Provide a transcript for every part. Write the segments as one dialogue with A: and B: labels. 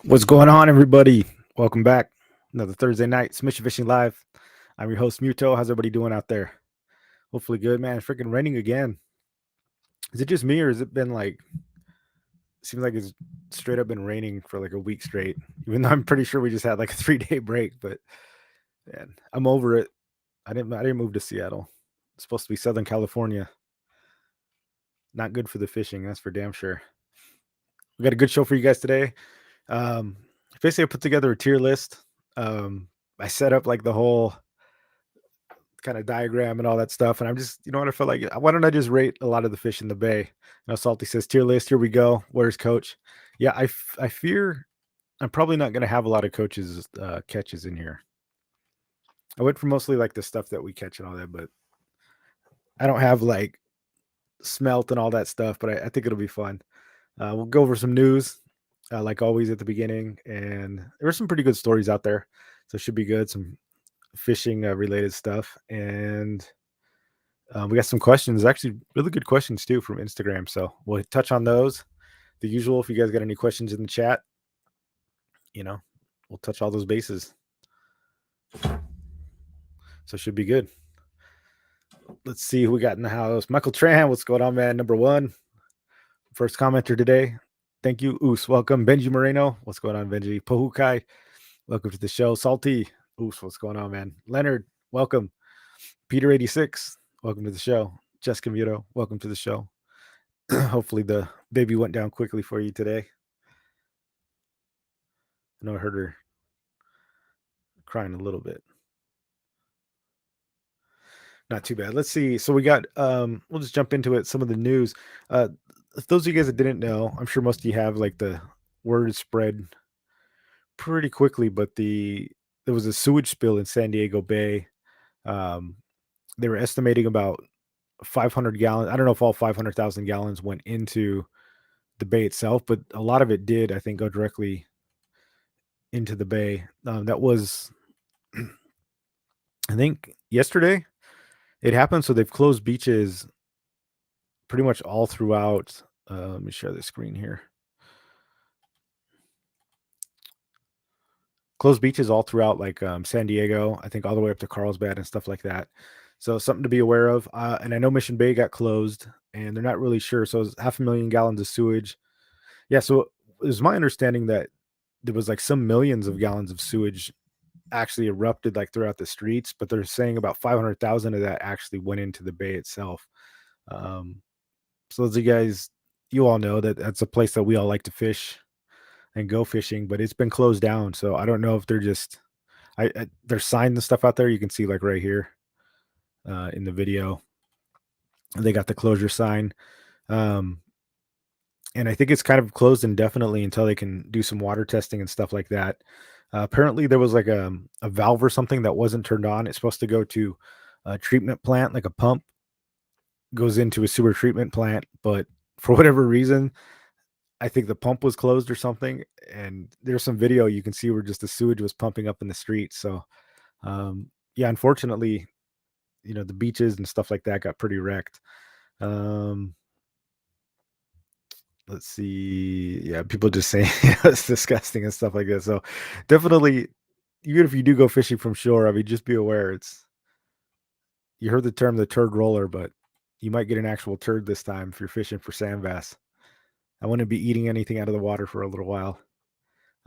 A: What's going on, everybody? Welcome back. Another Thursday night, Submission Fishing Live. I'm your host, Muto. How's everybody doing out there? Hopefully good, man. It's freaking raining again. Is it just me, or has it been like, seems like it's straight up been raining for like a week straight? Even though I'm pretty sure we just had like a 3-day break, but man, I'm over it. I didn't move to Seattle. It's supposed to be Southern California. Not good for the fishing, that's for damn sure. We got a good show for you guys today. Um, Basically, I put together a tier list. I set up like the whole kind of diagram and all that stuff. And I'm just, you know what, I felt like, why don't I just rate a lot of the fish in the bay? Salty says tier list. Here we go. Where's coach? Yeah, I fear I'm probably not going to have a lot of coaches catches in here. I went for mostly like the stuff that we catch and all that, but I don't have like smelt and all that stuff. But I think it'll be fun. We'll go over some news, like always at the beginning, and there were some pretty good stories out there, so it should be good. Some fishing related stuff, and we got some questions, actually really good questions too from Instagram. So we'll touch on those. The usual, if you guys got any questions in the chat, we'll touch all those bases. So it should be good. Let's see who we got in the house. Michael Tran, what's going on, man? Number one. First commenter today. Thank you. Oos, welcome. Benji Moreno, what's going on, Benji? Pohukai, welcome to the show. Salty, Oos, what's going on, man? Leonard, welcome. Peter86, welcome to the show. Jessica Muto, welcome to the show. Hopefully the baby went down quickly for you today. I know I heard her crying a little bit. Not too bad. Let's see. So we got we'll just jump into it. Some of the news. Those of you guys that didn't know, I'm sure most of you have, like, the word spread pretty quickly, but there was a sewage spill in San Diego Bay. They were estimating about 500 gallons. I don't know if all 500,000 gallons went into the bay itself, but a lot of it did, I think, go directly into the bay. That was, I think, yesterday it happened. So they've closed beaches pretty much all throughout. Let me share the screen here. Closed beaches all throughout, like San Diego, I think all the way up to Carlsbad and stuff like that. So something to be aware of. And I know Mission Bay got closed, and they're not really sure. So it's 500,000 gallons of sewage. Yeah. So it was my understanding that there was like some millions of gallons of sewage actually erupted like throughout the streets, but they're saying about 500,000 of that actually went into the bay itself. So as you guys, you all know that that's a place that we all like to fish and go fishing, but it's been closed down. So I don't know if they're just, they're signing the stuff out there. You can see like right here in the video, they got the closure sign. And I think it's kind of closed indefinitely until they can do some water testing and stuff like that. Apparently there was like a valve or something that wasn't turned on. It's supposed to go to a treatment plant, like a pump goes into a sewer treatment plant, but for whatever reason, I think the pump was closed or something. And there's some video you can see where just the sewage was pumping up in the street. So, yeah, unfortunately, the beaches and stuff like that got pretty wrecked. Let's see. Yeah, people just saying it's disgusting and stuff like that. So definitely, even if you do go fishing from shore, I mean, just be aware. You heard the term the turd roller, but you might get an actual turd this time if you're fishing for sand bass. I wouldn't be eating anything out of the water for a little while.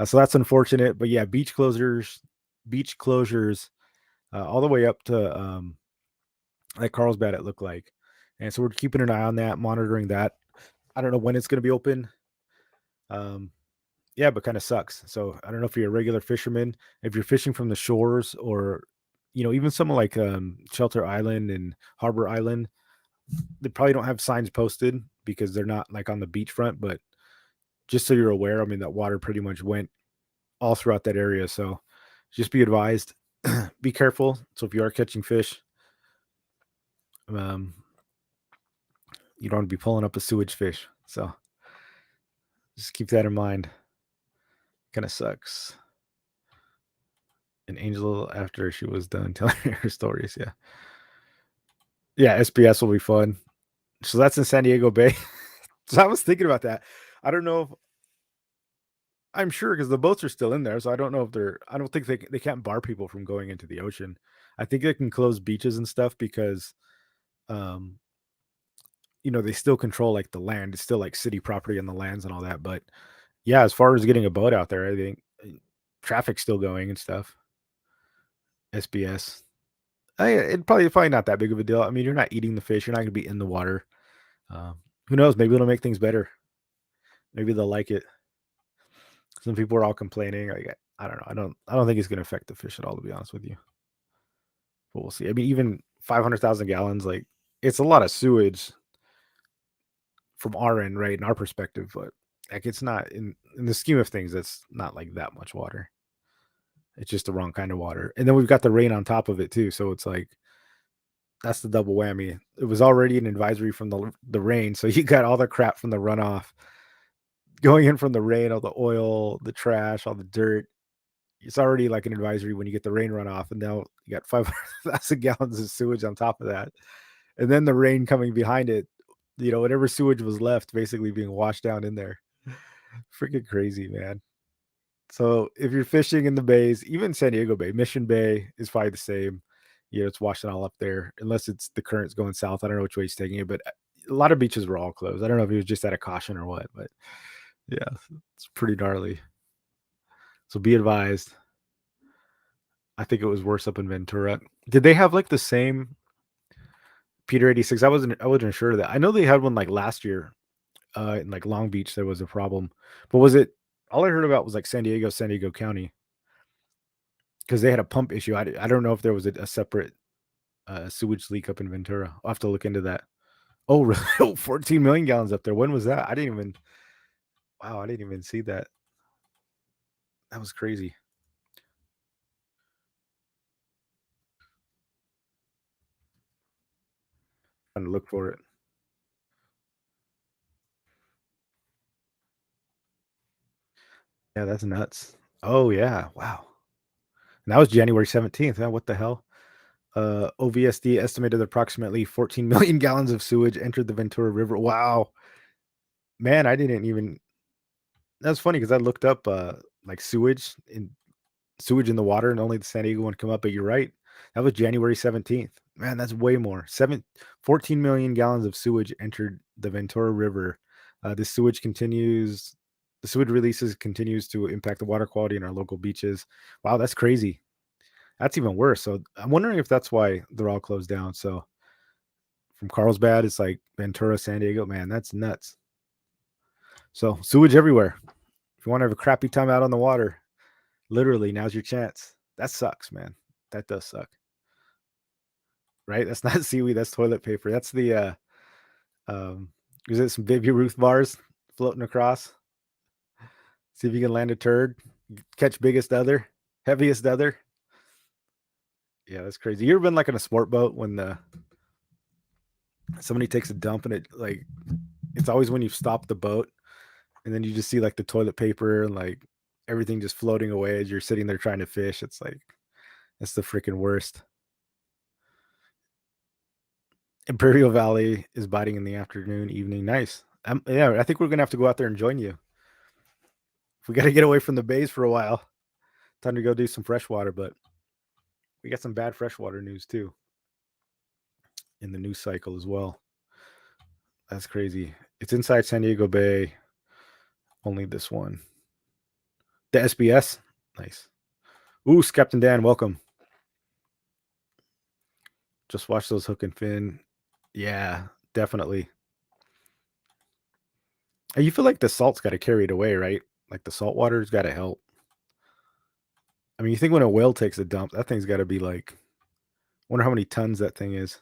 A: So that's unfortunate. But yeah, beach closures, all the way up to like Carlsbad, it looked like. And so we're keeping an eye on that, monitoring that. I don't know when it's going to be open. Yeah, but kind of sucks. So I don't know if you're a regular fisherman, if you're fishing from the shores, or even someone like Shelter Island and Harbor Island, they probably don't have signs posted because they're not like on the beachfront. But just so you're aware, I mean, that water pretty much went all throughout that area. So just be advised, be careful. So if you are catching fish, you don't want to be pulling up a sewage fish. So just keep that in mind. Kind of sucks. And Angel, after she was done telling her stories, yeah. Yeah, SBS will be fun. So that's in San Diego Bay. So I was thinking about that. I don't know I'm sure because the boats are still in there, so I don't know if they're. I don't think they can't bar people from going into the ocean. I think they can close beaches and stuff because, um, they still control like the land. It's still like city property and the lands and all that. But yeah, as far as getting a boat out there, I think traffic's still going and stuff. SBS. It probably not that big of a deal. I mean, you're not eating the fish. You're not going to be in the water. Um, who knows? Maybe it'll make things better. Maybe they'll like it. Some people are all complaining. Like, I don't know. I don't think it's going to affect the fish at all. To be honest with you, but we'll see. I mean, even 500,000 gallons, like it's a lot of sewage from our end, right? In our perspective, but like it's not in the scheme of things. That's not like that much water. It's just the wrong kind of water, and then we've got the rain on top of it too. So it's like that's the double whammy. It was already an advisory from the rain, so you got all the crap from the runoff going in from the rain, all the oil, the trash, all the dirt. It's already like an advisory when you get the rain runoff, and now you got 500,000 gallons of sewage on top of that, and then the rain coming behind it. Whatever sewage was left, basically being washed down in there. Freaking crazy, man. So if you're fishing in the bays, even San Diego Bay, Mission Bay is probably the same. It's washing all up there, unless it's the current's going south. I don't know which way he's taking it, but a lot of beaches were all closed. I don't know if he was just out of caution or what, but yeah, it's pretty gnarly. So be advised. I think it was worse up in Ventura. Did they have like the same Peter 86? I wasn't sure of that. I know they had one like last year, in like Long Beach. There was a problem, but was it? All I heard about was like San Diego County, because they had a pump issue. I don't know if there was a separate sewage leak up in Ventura. I'll have to look into that. Oh, really? Oh, 14 million gallons up there. When was that? Wow, I didn't even see that. That was crazy. Trying to look for it. Yeah, that's nuts. Oh yeah, wow. And that was January 17th. What the hell? OVSD estimated approximately 14 million gallons of sewage entered the Ventura River. Wow, man, I didn't even. That's funny because I looked up like sewage in the water, and only the San Diego one come up. But you're right, that was January 17th. Man, that's way more. 14 million gallons of sewage entered the Ventura River. The sewage releases continues to impact the water quality in our local beaches. Wow, that's crazy. That's even worse. So I'm wondering if that's why they're all closed down. So from Carlsbad, it's like Ventura, San Diego. Man, that's nuts. So sewage everywhere. If you want to have a crappy time out on the water, literally, now's your chance. That sucks, man. That does suck. Right? That's not seaweed. That's toilet paper. That's the um. Is it some Baby Ruth bars floating across? See if you can land a turd. Catch biggest other, heaviest other. Yeah, that's crazy. You ever been like in a sport boat when somebody takes a dump and it's always when you stop the boat and then you just see like the toilet paper and like everything just floating away as you're sitting there trying to fish. It's like it's the freaking worst. Imperial Valley is biting in the afternoon, evening. Nice. Yeah, I think we're gonna have to go out there and join you. If we got to get away from the bays for a while, time to go do some freshwater. But we got some bad freshwater news too in the news cycle as well. That's crazy. It's inside San Diego Bay. Only this one. The SBS. Nice. Ooh, Captain Dan, welcome. Just watch those hook and fin. Yeah, definitely. And you feel like the salt's got to carry it away, right? Like the salt water's got to help. I mean, you think when a whale takes a dump, that thing's got to be like, wonder how many tons that thing is.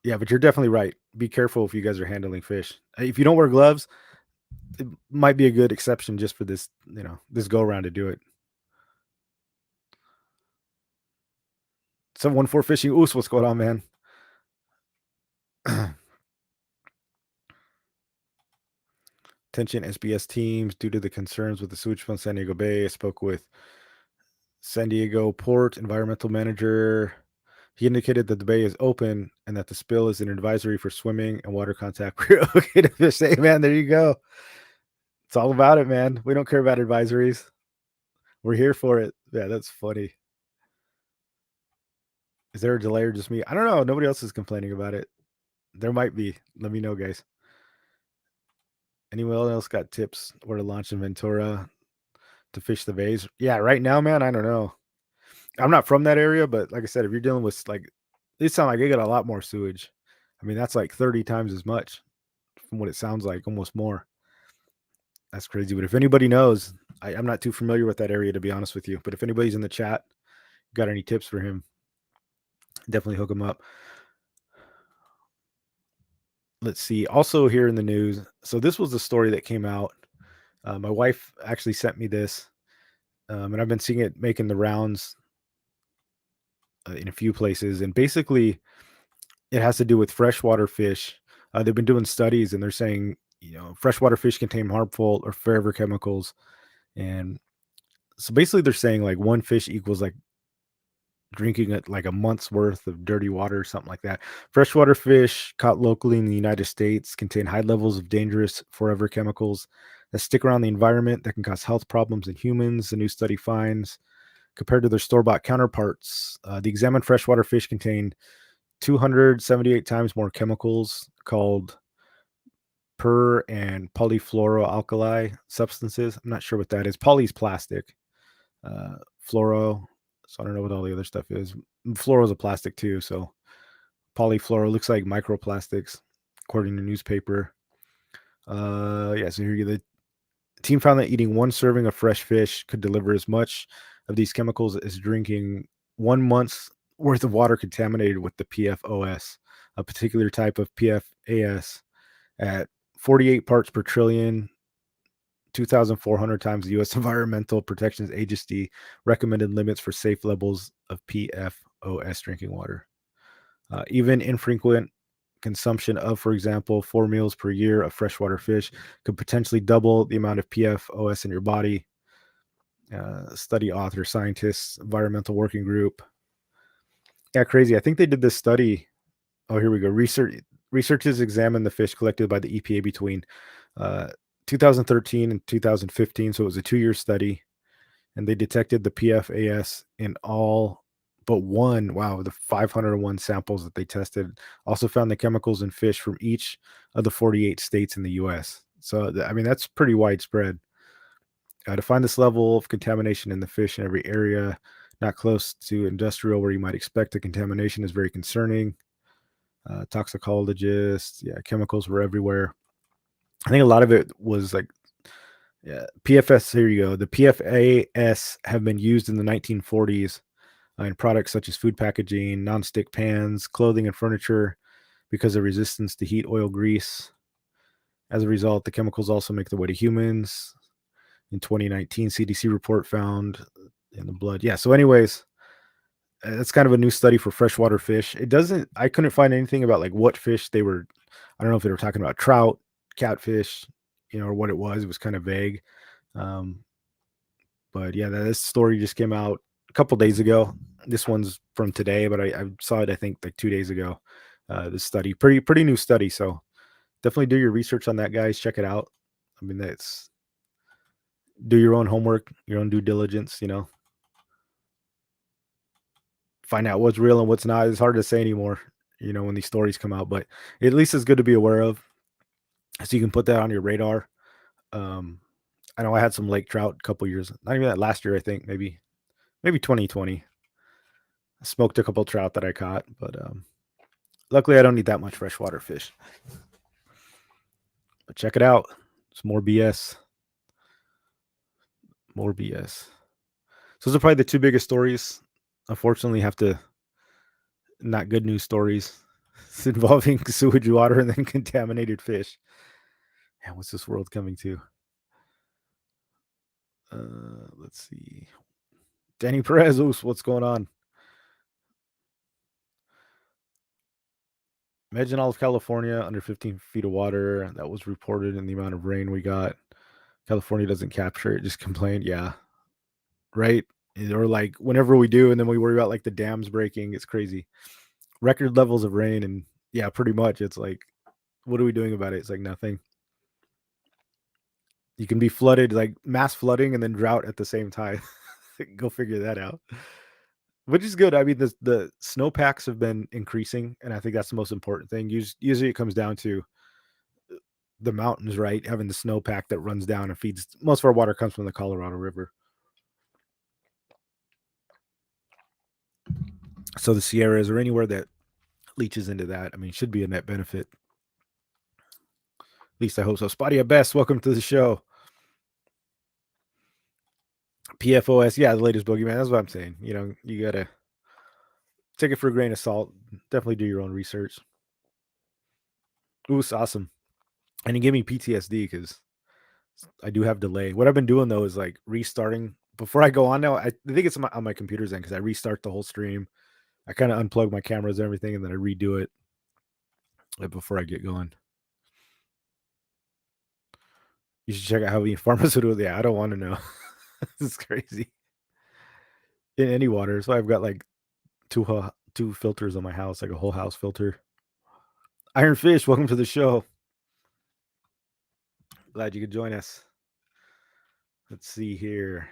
A: Yeah, but you're definitely right. Be careful if you guys are handling fish. If you don't wear gloves, it might be a good exception just for this go around to do it. 714 Fishing. Oos, what's going on, man? Attention SBS teams, due to the concerns with the sewage from San Diego Bay, I spoke with San Diego Port environmental manager. He indicated that the bay is open and that the spill is an advisory for swimming and water contact. We're okay to fish. Hey, man, there you go. It's all about it, man. We don't care about advisories. We're here for it. Yeah, that's funny. Is there a delay or just me? I don't know. Nobody else is complaining about it. There might be. Let me know, guys. Anyone else got tips where to launch in Ventura to fish the bays? Yeah, right now, man, I don't know. I'm not from that area, but like I said, if you're dealing with like, these sound like they got a lot more sewage. I mean, that's like 30 times as much from what it sounds like, almost more. That's crazy. But if anybody knows, I'm not too familiar with that area to be honest with you. But if anybody's in the chat, got any tips for him, definitely hook him up. Let's see. Also here in the news. So this was the story that came out. My wife actually sent me this, and I've been seeing it making the rounds in a few places. And basically, it has to do with freshwater fish. They've been doing studies, and they're saying, freshwater fish contain harmful or forever chemicals. And so basically, they're saying like one fish equals like drinking it like a month's worth of dirty water or something like that. Freshwater fish caught locally in the United States contain high levels of dangerous forever chemicals that stick around the environment that can cause health problems in humans. The new study finds, compared to their store-bought counterparts, the examined freshwater fish contained 278 times more chemicals called per and polyfluoroalkyl substances. I'm not sure what that is. Poly is plastic. Fluoro. So I don't know what all the other stuff is. Fluoro is a plastic too. So polyfluoro looks like microplastics, according to newspaper. Yeah. So here you go. The team found that eating one serving of fresh fish could deliver as much of these chemicals as drinking 1 month's worth of water contaminated with the PFOS, a particular type of PFAS, at 48 parts per trillion, 2,400 times the U.S. Environmental Protection Agency recommended limits for safe levels of PFOS drinking water. Even infrequent consumption of, for example, 4 meals per year of freshwater fish could potentially double the amount of PFOS in your body. Study author, scientists, environmental working group. Yeah, crazy. I think they did this study. Oh, here we go. Researchers examined the fish collected by the EPA between uh, 2013 and 2015. So it was a 2-year study, and they detected the PFAS in all but one. Wow, the 501 samples that they tested also found the chemicals in fish from each of the 48 states in the U.S. So, I mean, that's pretty widespread. To find this level of contamination in the fish in every area, not close to industrial where you might expect the contamination, is very concerning. Toxicologists, yeah, chemicals were everywhere. I think a lot of it was like, yeah, PFS. Here you go. The PFAS have been used in the 1940s in products such as food packaging, nonstick pans, clothing, and furniture because of resistance to heat, oil, grease. As a result, the chemicals also make their way to humans. In 2019, CDC report found in the blood. Yeah. So, anyways, that's kind of a new study for freshwater fish. It doesn't. I couldn't find anything about like what fish they were. I don't know if they were talking about trout, catfish, or what it was. It was kind of vague. Um, but yeah, this story just came out a couple days ago. This one's from today, but I saw it I think like 2 days ago. This study, pretty new study. So definitely do your research on that, guys. Check it out. I mean, that's do your own homework, your own due diligence. Find out what's real and what's not. It's hard to say anymore. When these stories come out, but at least it's good to be aware of, so you can put that on your radar. Um, I know I had some lake trout a couple years, not even that last year. I think maybe 2020. I smoked a couple trout that I caught, but luckily I don't eat that much freshwater fish. But check it out. It's more BS. More BS. So those are probably the two biggest stories. Unfortunately, have to not good news stories. It's involving sewage water and then contaminated fish. And what's this world coming to? Let's see. Danny Perez, what's going on? Imagine all of California under 15 feet of water. That was reported in the amount of rain we got. California doesn't capture it, just complained. Yeah. Right. Or like whenever we do, and then we worry about like the dams breaking. It's crazy. Record levels of rain. And yeah, pretty much. It's like, what are we doing about it? It's like nothing. You can be flooded, like mass flooding and then drought at the same time. Go figure that out. Which is good. I mean, the snowpacks have been increasing, and I think that's the most important thing. Usually, it comes down to the mountains, right? Having the snowpack that runs down and feeds. Most of our water comes from the Colorado River, so the Sierras or anywhere that leaches into that. I mean, should be a net benefit. At least I hope so. Spotty at best. Welcome to the show. PFOS, yeah, the latest boogeyman. That's what I'm saying. You gotta take it for a grain of salt. Definitely do your own research. Ooh, it's awesome. And it gave me PTSD because I do have delay. What I've been doing though is like restarting before I go on now. I think it's on my computer's end because I restart the whole stream. I kind of unplug my cameras and everything, and then I redo it before I get going. You should check out how many pharmaceutical. Yeah, I don't want to know. This is crazy. In any water, so I've got like two filters on my house, like a whole house filter. Iron Fish, welcome to the show. Glad you could join us. Let's see here.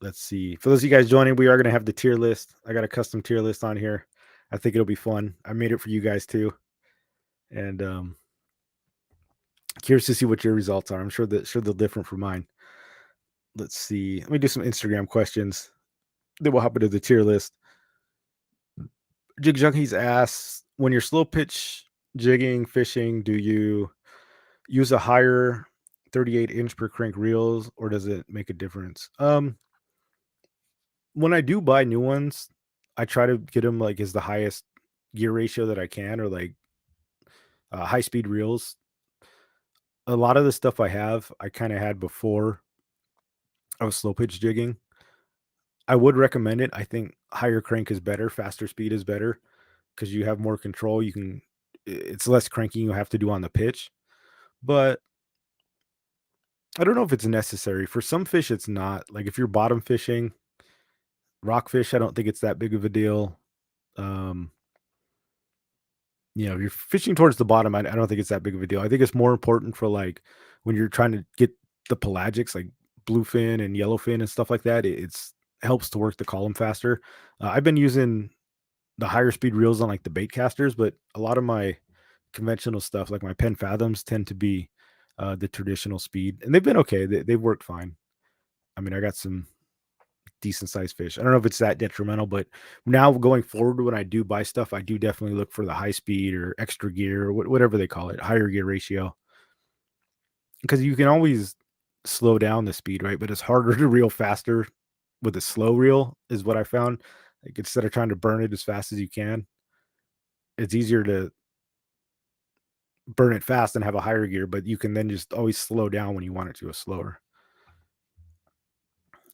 A: Let's see. For those of you guys joining, we are going to have the tier list. I got a custom tier list on here. I think it'll be fun. I made it for you guys too. And curious to see what your results are. I'm sure they'll differ from mine. Let's see. Let me do some Instagram questions. Then we'll hop into the tier list. Jig Junkies asks, when you're slow pitch jigging, fishing, do you use a higher 38 inch per crank reels, or does it make a difference? When I do buy new ones, I try to get them like as the highest gear ratio that I can, or like high speed reels. A lot of the stuff I have, I kind of had before I was slow pitch jigging. I would recommend it. I think higher crank is better, faster speed is better because you have more control. It's less cranking you have to do on the pitch. But I don't know if it's necessary. For some fish, it's not. Like if you're bottom fishing, rockfish, I don't think it's that big of a deal. Um, if you're fishing towards the bottom, I don't think it's that big of a deal. I think it's more important for like when you're trying to get the pelagics, like bluefin and yellowfin and stuff like that. It's helps to work the column faster. I've been using the higher speed reels on like the bait casters, but a lot of my conventional stuff, like my Penn Fathoms, tend to be the traditional speed, and they've been okay. They've worked fine. I mean, I got some decent sized fish. I don't know if it's that detrimental, but now going forward, when I do buy stuff, I do definitely look for the high speed or extra gear or whatever they call it, higher gear ratio, because you can always slow down the speed, right? But it's harder to reel faster with a slow reel, is what I found. Like instead of trying to burn it as fast as you can, it's easier to burn it fast and have a higher gear, but you can then just always slow down when you want it to go slower.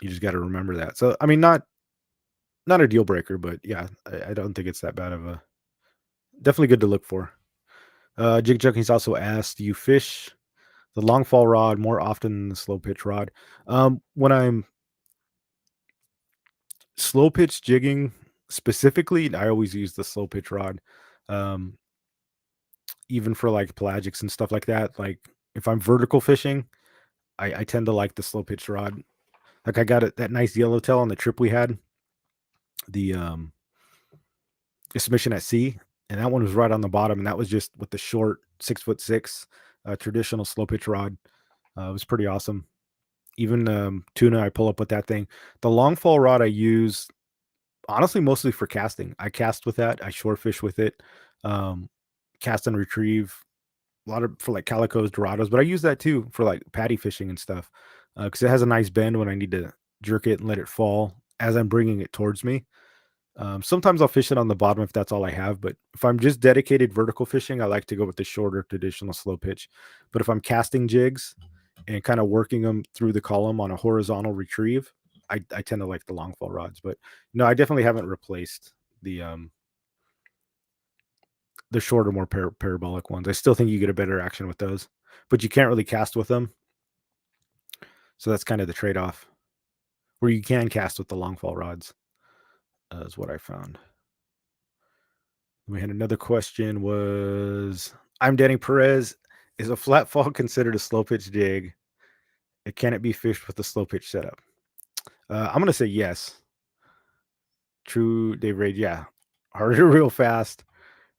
A: You just got to remember that. So, I mean, not a deal breaker, but yeah, I don't think it's that bad of a. Definitely good to look for. Jig Junkies also asked, "Do you fish the long fall rod more often than the slow pitch rod?" When I'm slow pitch jigging specifically, I always use the slow pitch rod. Um, Even for like pelagics and stuff like that. Like if I'm vertical fishing, I tend to like the slow pitch rod. Like I got that nice yellowtail on the trip we had. The submission at sea, and that one was right on the bottom, and that was just with the short 6'6" traditional slow pitch rod. It was pretty awesome. Even tuna, I pull up with that thing. The long fall rod I use honestly mostly for casting. I cast with that. I shore fish with it. Um, Cast and retrieve a lot of for like calicos, dorados, but I use that too for like patty fishing and stuff because it has a nice bend when I need to jerk it and let it fall as I'm bringing it towards me. Sometimes I'll fish it on the bottom if that's all I have, but if I'm just dedicated vertical fishing, I like to go with the shorter traditional slow pitch. But if I'm casting jigs and kind of working them through the column on a horizontal retrieve, I tend to like the long fall rods. But no, I definitely haven't replaced the shorter, more parabolic ones. I still think you get a better action with those, but you can't really cast with them. So that's kind of the trade-off. Where you can cast with the long fall rods, is what I found. We had another question was, I'm Danny Perez. Is a flat fall considered a slow pitch jig? And can it be fished with a slow pitch setup? I'm gonna say yes. True, Dave Rage. Yeah, harder to reel fast,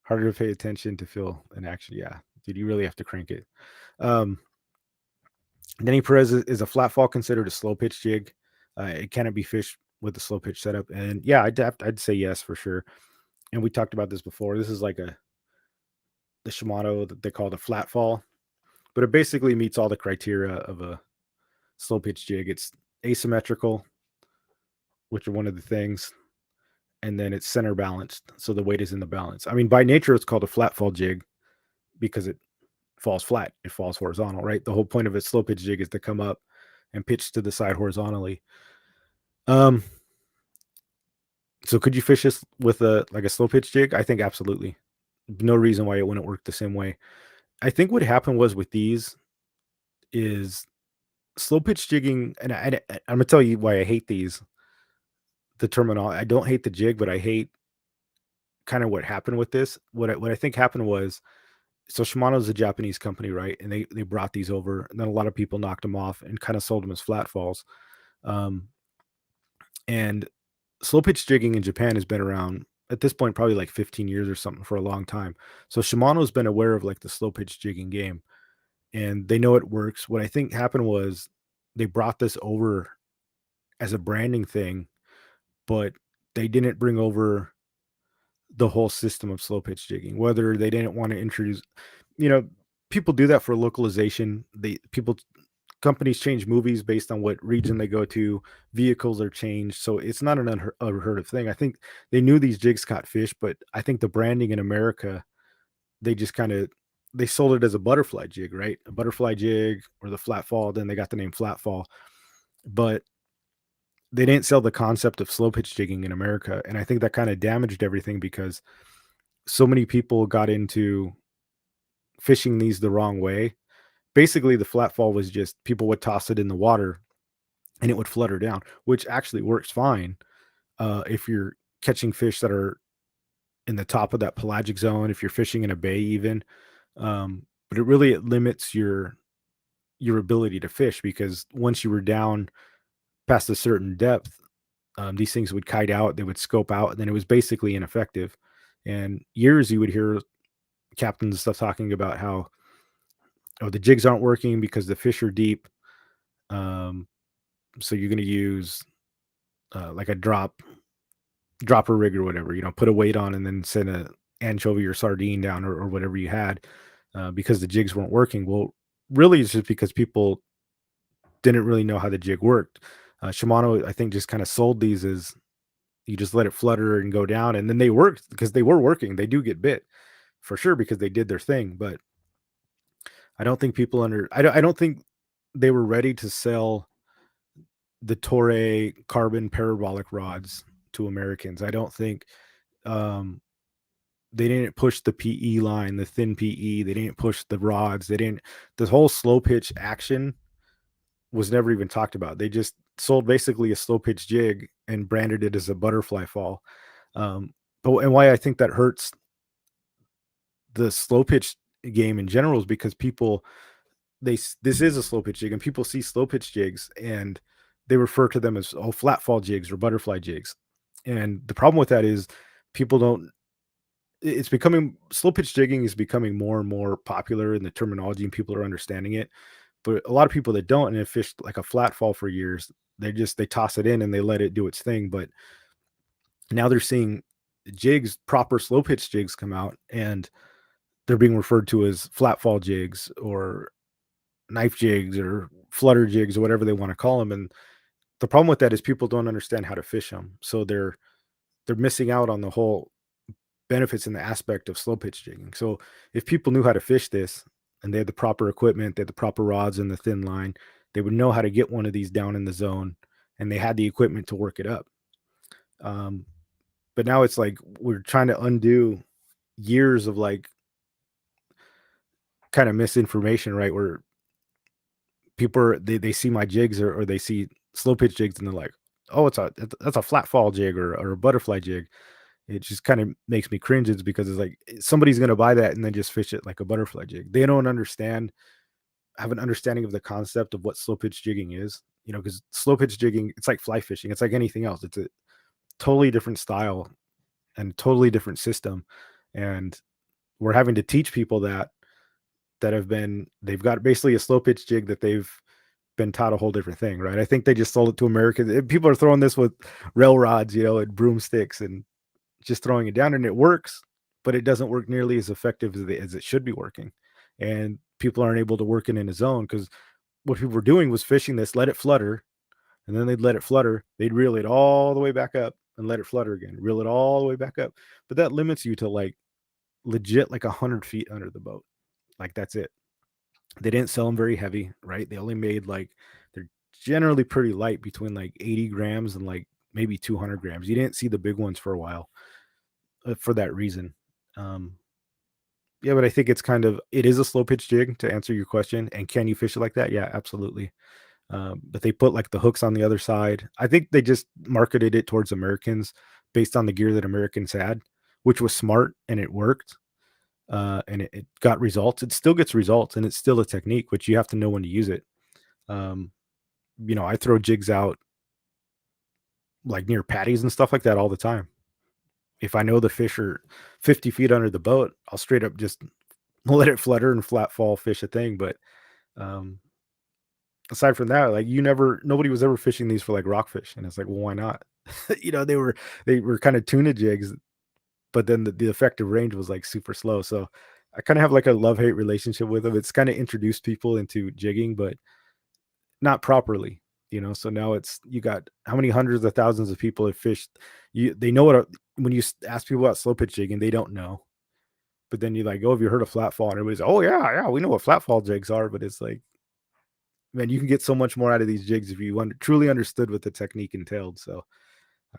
A: harder to pay attention to feel an action. Yeah, dude, you really have to crank it. Um, Denny Perez is a flat fall considered a slow pitch jig. It cannot be fished with a slow pitch setup, and yeah, I'd say yes for sure. And we talked about this before. This is like the Shimano that they call the flat fall, but it basically meets all the criteria of a slow pitch jig. It's asymmetrical, which are one of the things, and then it's center balanced, so the weight is in the balance. I mean, by nature, it's called a flat fall jig because it falls flat. It falls horizontal, right? The whole point of a slow pitch jig is to come up and pitch to the side horizontally. Um, so could you fish this with a slow pitch jig? I think absolutely. No reason why it wouldn't work the same way. I think what happened was with these is slow pitch jigging, and I'm gonna tell you why I hate these. The terminal. I don't hate the jig, but I hate kind of what happened with this. What I think happened was, so Shimano's a Japanese company, right? And they brought these over, and then a lot of people knocked them off and kind of sold them as flat falls. Um, and slow pitch jigging in Japan has been around at this point probably like 15 years or something, for a long time. So Shimano's been aware of like the slow pitch jigging game, and they know it works. What I think happened was they brought this over as a branding thing, but they didn't bring over the whole system of slow pitch jigging. Whether they didn't want to introduce, you know, people do that for localization. Companies change movies based on what region they go to. Vehicles are changed, so it's not an unheard of thing. I think they knew these jigs caught fish, but I think the branding in America, they just kind of they sold it as a butterfly jig, right? A butterfly jig or the flat fall. Then they got the name flat fall, but they didn't sell the concept of slow pitch jigging in America, and I think that kind of damaged everything because so many people got into fishing these the wrong way. Basically, the flat fall was just people would toss it in the water and it would flutter down, which actually works fine if you're catching fish that are in the top of that pelagic zone, if you're fishing in a bay, even. But it limits your ability to fish because once you were down past a certain depth, these things would kite out, they would scope out, and then it was basically ineffective. And years you would hear captains and stuff talking about how, oh, the jigs aren't working because the fish are deep. Um, so you're going to use like a dropper rig or whatever, put a weight on and then send a anchovy or sardine down, or whatever you had, because the jigs weren't working. Well, really, it's just because people didn't really know how the jig worked. Shimano, I think, just kind of sold these as you just let it flutter and go down, and then they worked because they were working. They do get bit for sure because they did their thing, but I don't think I don't think they were ready to sell the Torre carbon parabolic rods to Americans. I don't think um, they didn't push the PE line, the thin PE. They didn't push the rods. They didn't. The whole slow pitch action was never even talked about. They just sold basically a slow pitch jig and branded it as a butterfly fall. And why I think that hurts the slow pitch game in general is because people this is a slow pitch jig, and people see slow pitch jigs and they refer to them as, oh, flat fall jigs or butterfly jigs. And the problem with that is people don't it's becoming slow pitch jigging is becoming more and more popular in the terminology, and people are understanding it. But a lot of people that don't and have fished like a flat fall for years, they toss it in and they let it do its thing. But now they're seeing jigs, proper slow pitch jigs come out, and they're being referred to as flat fall jigs or knife jigs or flutter jigs or whatever they want to call them. And the problem with that is people don't understand how to fish them. So they're missing out on the whole benefits in the aspect of slow pitch jigging. So if people knew how to fish this and they had the proper equipment, they had the proper rods and the thin line, they would know how to get one of these down in the zone, and they had the equipment to work it up. Um, but now it's like we're trying to undo years of like kind of misinformation, right? Where they see my jigs, or they see slow pitch jigs and they're like, oh, that's a flat fall jig or a butterfly jig. it just kind of makes me cringe. It's because it's like somebody's gonna buy that and then just fish it like a butterfly jig. They don't have an understanding of the concept of what slow pitch jigging is. Because slow pitch jigging, it's like fly fishing. It's like anything else. It's a totally different style and totally different system. And we're having to teach people they've got basically a slow pitch jig that they've been taught a whole different thing, right? I think they just sold it to Americans. People are throwing this with rail rods, and broomsticks and just throwing it down, and it works, but it doesn't work nearly as effective as it should be working. And people aren't able to work it in a zone because what people were doing was fishing this, let it flutter, and then they'd let it flutter. They'd reel it all the way back up and let it flutter again, reel it all the way back up. But that limits you to like legit like 100 feet under the boat. Like that's it. They didn't sell them very heavy, right? They only made like they're generally pretty light, between like 80 grams and like maybe 200 grams. You didn't see the big ones for a while for that reason. Um, yeah, but I think it is a slow pitch jig to answer your question. And can you fish it like that? Yeah, absolutely. But they put like the hooks on the other side. I think they just marketed it towards Americans based on the gear that Americans had, which was smart and it worked. And it got results. It still gets results, and it's still a technique, but you have to know when to use it. Um, I throw jigs out like near patties and stuff like that all the time. If I know the fish are 50 feet under the boat, I'll straight up just let it flutter and flat fall fish a thing. But um, aside from that, like nobody was ever fishing these for like rockfish, and it's like, well, why not? They were kind of tuna jigs, but then the effective range was like super slow. So I kind of have like a love hate relationship with them. It's kind of introduced people into jigging, but not properly. So now you got how many hundreds of thousands of people have fished. They know when you ask people about slow pitch jigging, they don't know. But then you're like, oh, have you heard of flat fall? And everybody's, oh yeah, we know what flat fall jigs are. But it's like, man, you can get so much more out of these jigs if you truly understood what the technique entailed. So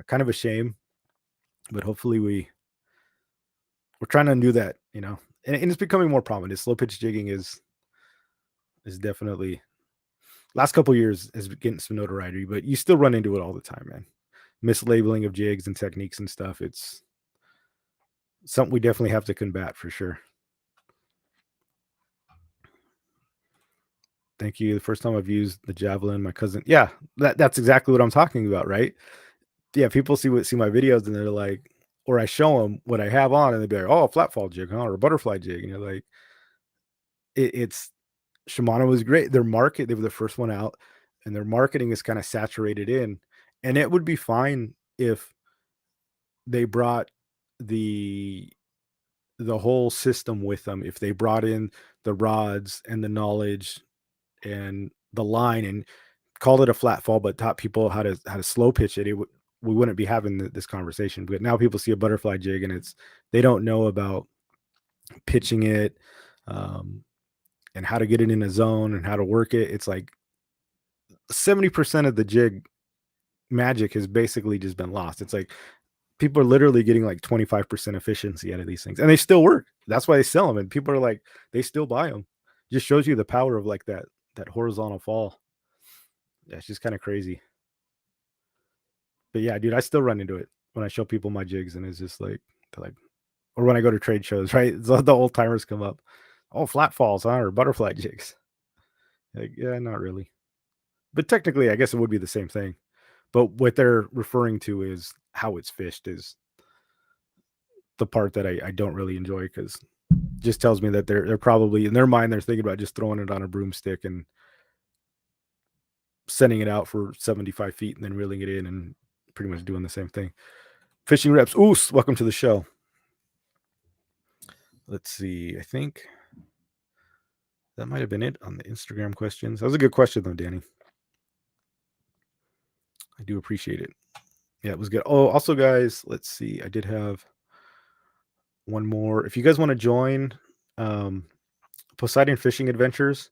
A: kind of a shame, but hopefully we're trying to undo that, and it's becoming more prominent. Slow pitch jigging is definitely last couple years is getting some notoriety, but you still run into it all the time, man. Mislabeling of jigs and techniques and stuff. It's something we definitely have to combat for sure. Thank you. The first time I've used the javelin, my cousin. Yeah, that's exactly what I'm talking about, right? Yeah, people see my videos and they're like, or I show them what I have on, and they'd be like, "Oh, a flat fall jig, huh? Or a butterfly jig," and you're like, it's Shimano was great. They were the first one out, and their marketing is kind of saturated in. And it would be fine if they brought the the whole system with them. If they brought in the rods and the knowledge and the line and called it a flat fall, but taught people how to slow pitch it, we wouldn't be having this conversation. But now people see a butterfly jig and they don't know about pitching it, um, and how to get it in a zone and how to work it. It's like 70% of the jig magic has basically just been lost. It's like people are literally getting like 25% efficiency out of these things, and they still work. That's why they sell them, and people are like, they still buy them. Just shows you the power of like that horizontal fall. Yeah, it's just kind of crazy. But yeah, dude, I still run into it when I show people my jigs, and it's just like, or when I go to trade shows, right? So the old timers come up. Oh, flat falls, huh? Or butterfly jigs. Like, yeah, not really. But technically, I guess it would be the same thing. But what they're referring to is how it's fished is the part that I don't really enjoy, because just tells me that they're probably in their mind they're thinking about just throwing it on a broomstick and sending it out for 75 feet and then reeling it in and pretty much doing the same thing. Fishing reps. Oos, welcome to the show. Let's see. I think that might have been it on the Instagram questions. That was a good question though, Danny. I do appreciate it. Yeah, it was good. Oh, also, guys, let's see. I did have one more. If you guys want to join, Poseidon Fishing Adventures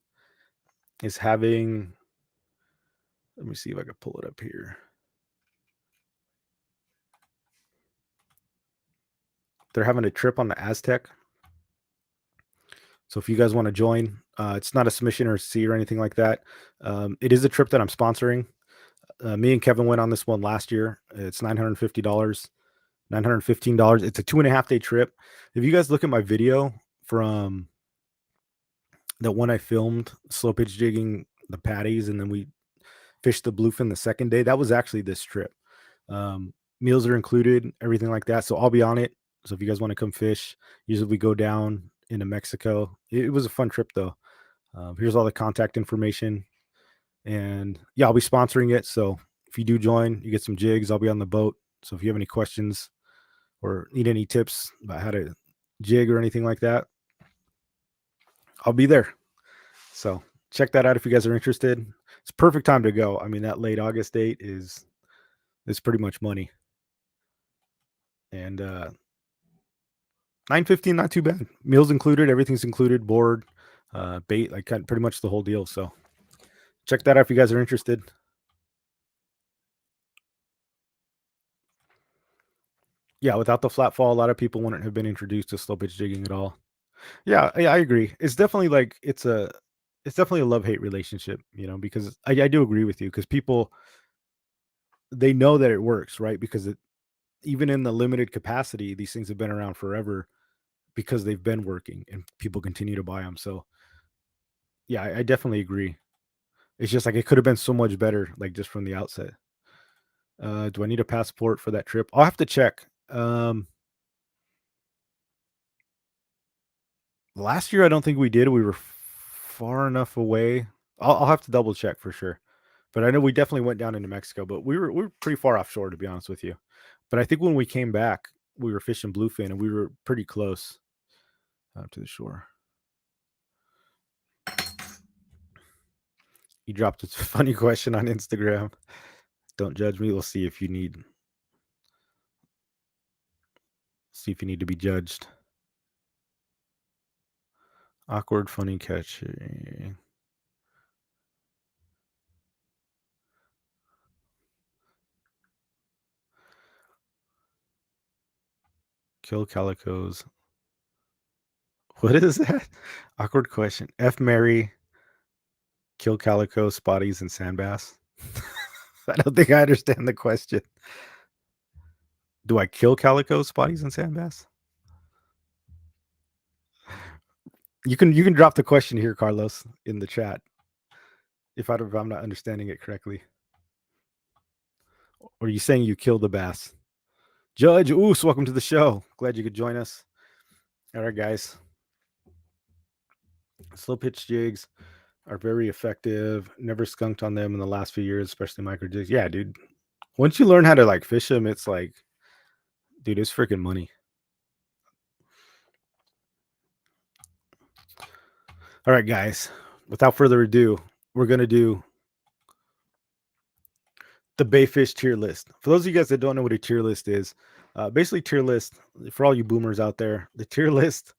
A: is having. Let me see if I can pull it up here. They're having a trip on the Aztec. So if you guys want to join, it's not a submission or a C or anything like that. It is a trip that I'm sponsoring. Me and Kevin went on this one last year. It's $950. $915. It's a 2.5 day trip. If you guys look at my video from the one I filmed, slow pitch jigging the patties, and then we fished the bluefin the second day, that was actually this trip. Um, Meals are included, everything like that. So I'll be on it. So if you guys want to come fish, usually we go down into Mexico. It was a fun trip though. Here's all the contact information. And yeah, I'll be sponsoring it. So if you do join, you get some jigs. I'll be on the boat. So if you have any questions or need any tips about how to jig or anything like that, I'll be there. So check that out if you guys are interested. It's perfect time to go. I mean, that late August date is pretty much money. And 915, not too bad. Meals included, everything's included, board, bait, like pretty much the whole deal. So check that out if you guys are interested. Yeah, without the flat fall, a lot of people wouldn't have been introduced to slow pitch jigging at all. Yeah, I agree. It's definitely like it's definitely a love hate relationship, because I do agree with you because people they know that it works, right? Because even in the limited capacity, these things have been around forever because they've been working and people continue to buy them. So yeah, I definitely agree. It's just like it could have been so much better, like just from the outset. Do I need a passport for that trip? I'll have to check. Last year, I don't think we did. We were far enough away. I'll have to double check for sure. But I know we definitely went down into Mexico, but we were pretty far offshore to be honest with you. But I think when we came back, we were fishing bluefin and we were pretty close to the shore. You dropped a funny question on Instagram. Don't judge me. We'll see if you need to be judged. Awkward, funny catch. Kill calicos. What is that? Awkward question. F Mary, kill calico, spotties, and sand bass. I don't think I understand the question. Do I kill calico, spotties, and sand bass? You can drop the question here, Carlos, in the chat if I'm not understanding it correctly. Or are you saying you kill the bass? Judge Oos, welcome to the show. Glad you could join us. All right, guys. Slow pitch jigs are very effective. Never skunked on them in the last few years, especially micro jigs. Yeah, dude. Once you learn how to like fish them, it's like, dude, it's freaking money. All right, guys. Without further ado, we're gonna do the Bayfish tier list. For those of you guys that don't know what a tier list is, basically tier list for all you boomers out there, the tier list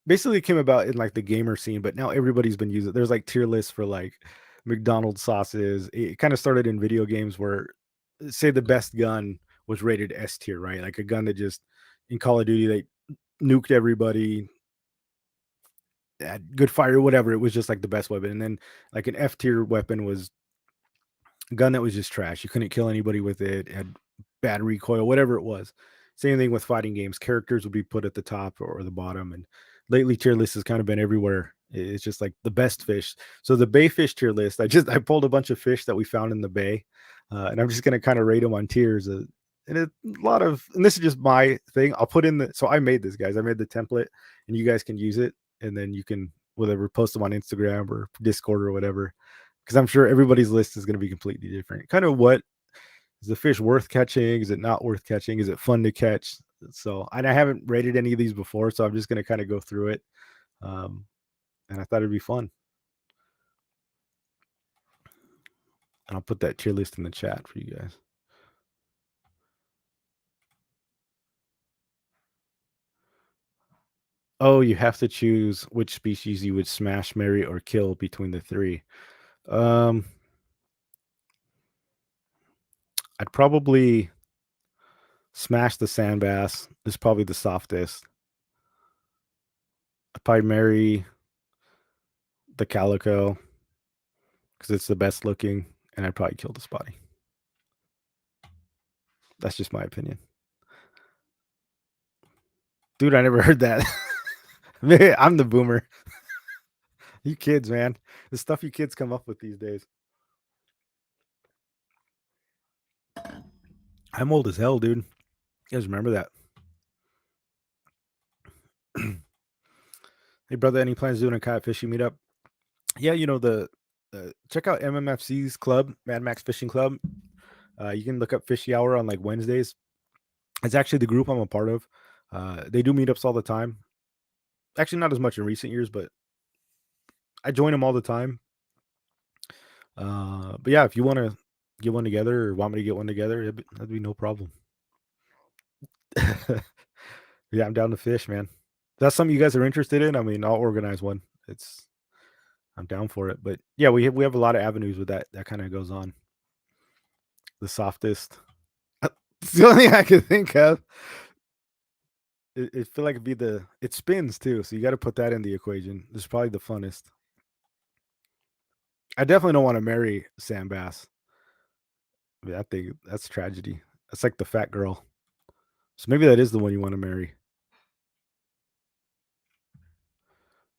A: basically came about in like the gamer scene, but now everybody's been using it. There's like tier lists for like McDonald's sauces. It kind of started in video games where say the best gun was rated S tier, right? Like a gun that just in Call of Duty they nuked everybody, had good fire, whatever. It was just like the best weapon. And then like an F tier weapon was a gun that was just trash. You couldn't kill anybody with it. It had bad recoil, whatever it was. Same thing with fighting games. Characters would be put at the top or the bottom. And lately, tier list has kind of been everywhere. It's just like the best fish. So the bay fish tier list, I pulled a bunch of fish that we found in the bay, and I'm just gonna kind of rate them on tiers. And a lot of, and this is just my thing. I'll put in the. So I made this, guys. I made the template, and you guys can use it, and then you can whatever post them on Instagram or Discord or whatever because I'm sure everybody's list is going to be completely different. Kind of what is the fish worth catching? Is it not worth catching? Is it fun to catch? So, and I haven't rated any of these before, so I'm just going to kind of go through it. And I thought it'd be fun. And I'll put that tier list in the chat for you guys. Oh, you have to choose which species you would smash, marry, or kill between the three. I'd probably smash the sand bass. It's probably the softest. I'd probably marry the calico because it's the best looking, and I'd probably kill the spotty. That's just my opinion. Dude, I never heard that. Man, I'm the boomer. You kids, man. The stuff you kids come up with these days. I'm old as hell, dude. You guys remember that? Hey, brother, any plans doing a kayak fishing meetup? Yeah, check out MMFC's club, Mad Max Fishing Club. You can look up Fishy Hour on like Wednesdays. It's actually the group I'm a part of. They do meetups all the time. Actually, not as much in recent years, but I join them all the time. But yeah, if you want to get one together or want me to get one together, that'd be no problem. Yeah, I'm down to fish, man. If that's something you guys are interested in, I mean, I'll organize one. I'm down for it. But yeah, we have a lot of avenues with that kind of goes on. The softest. It's the only thing I can think of. It feel like it'd be it spins too, so you got to put that in the equation. This is probably the funnest. I definitely don't want to marry Sam Bass. I mean, I think that's tragedy. That's like the fat girl. So maybe that is the one you want to marry.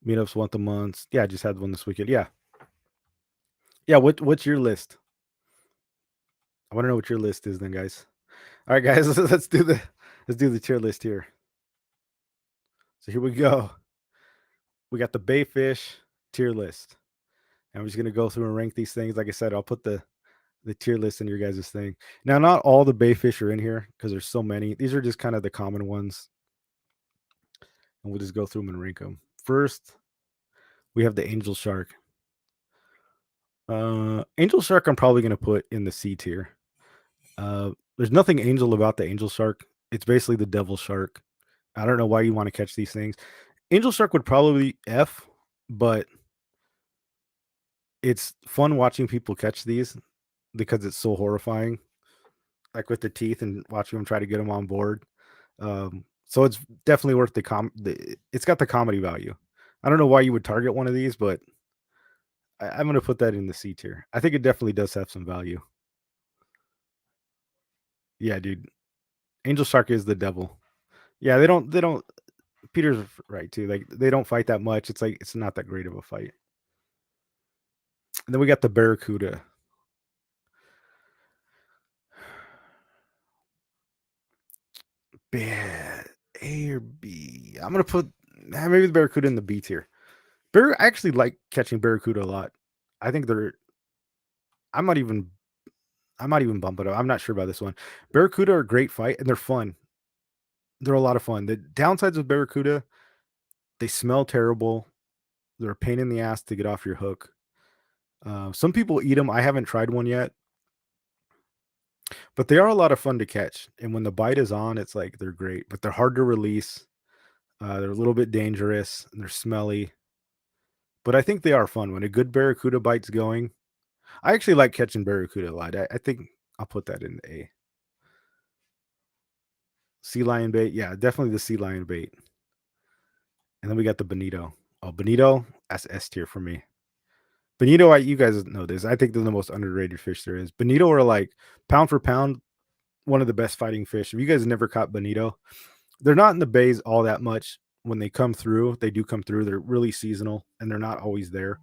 A: Meetups once a month. Yeah, I just had one this weekend. Yeah. Yeah, what's your list? I want to know what your list is then, guys. All right, guys, let's do the tier list here. So here we go. We got the Bayfish tier list. And I'm just gonna go through and rank these things. Like I said, I'll put the tier list in your guys' thing. Now, not all the Bayfish are in here because there's so many. These are just kind of the common ones. And we'll just go through them and rank them. First, we have the Angel Shark. Angel Shark, I'm probably gonna put in the C tier. There's nothing angel about the Angel Shark. It's basically the devil shark. I don't know why you want to catch these things. Angel Shark would probably be F, but it's fun watching people catch these because it's so horrifying, like with the teeth and watching them try to get them on board. So it's definitely worth it's got the comedy value. I don't know why you would target one of these, but I'm going to put that in the C tier. I think it definitely does have some value. Yeah, dude. Angel Shark is the devil. Yeah, they don't Peter's right too. Like they don't fight that much. It's like it's not that great of a fight. And then we got the Barracuda. Bad A or B. I'm gonna put maybe the Barracuda in the B tier. I actually like catching Barracuda a lot. I think I might even I might even bump it up. I'm not sure about this one. Barracuda are a great fight and they're fun. They're a lot of fun. The downsides of Barracuda, they smell terrible. They're a pain in the ass to get off your hook. Some people eat them. I haven't tried one yet, but they are a lot of fun to catch. And when the bite is on, it's like they're great, but they're hard to release. They're a little bit dangerous and they're smelly, but I think they are fun when a good Barracuda bite's going. I actually like catching Barracuda a lot. I think I'll put that in A. Sea lion bait. Yeah, definitely the sea lion bait. And then we got the bonito. Oh, bonito, that's S tier for me. Bonito, you guys know this. I think they're the most underrated fish there is. Bonito are like pound for pound, one of the best fighting fish. If you guys never caught bonito, they're not in the bays all that much. When they come through, they do come through. They're really seasonal and they're not always there.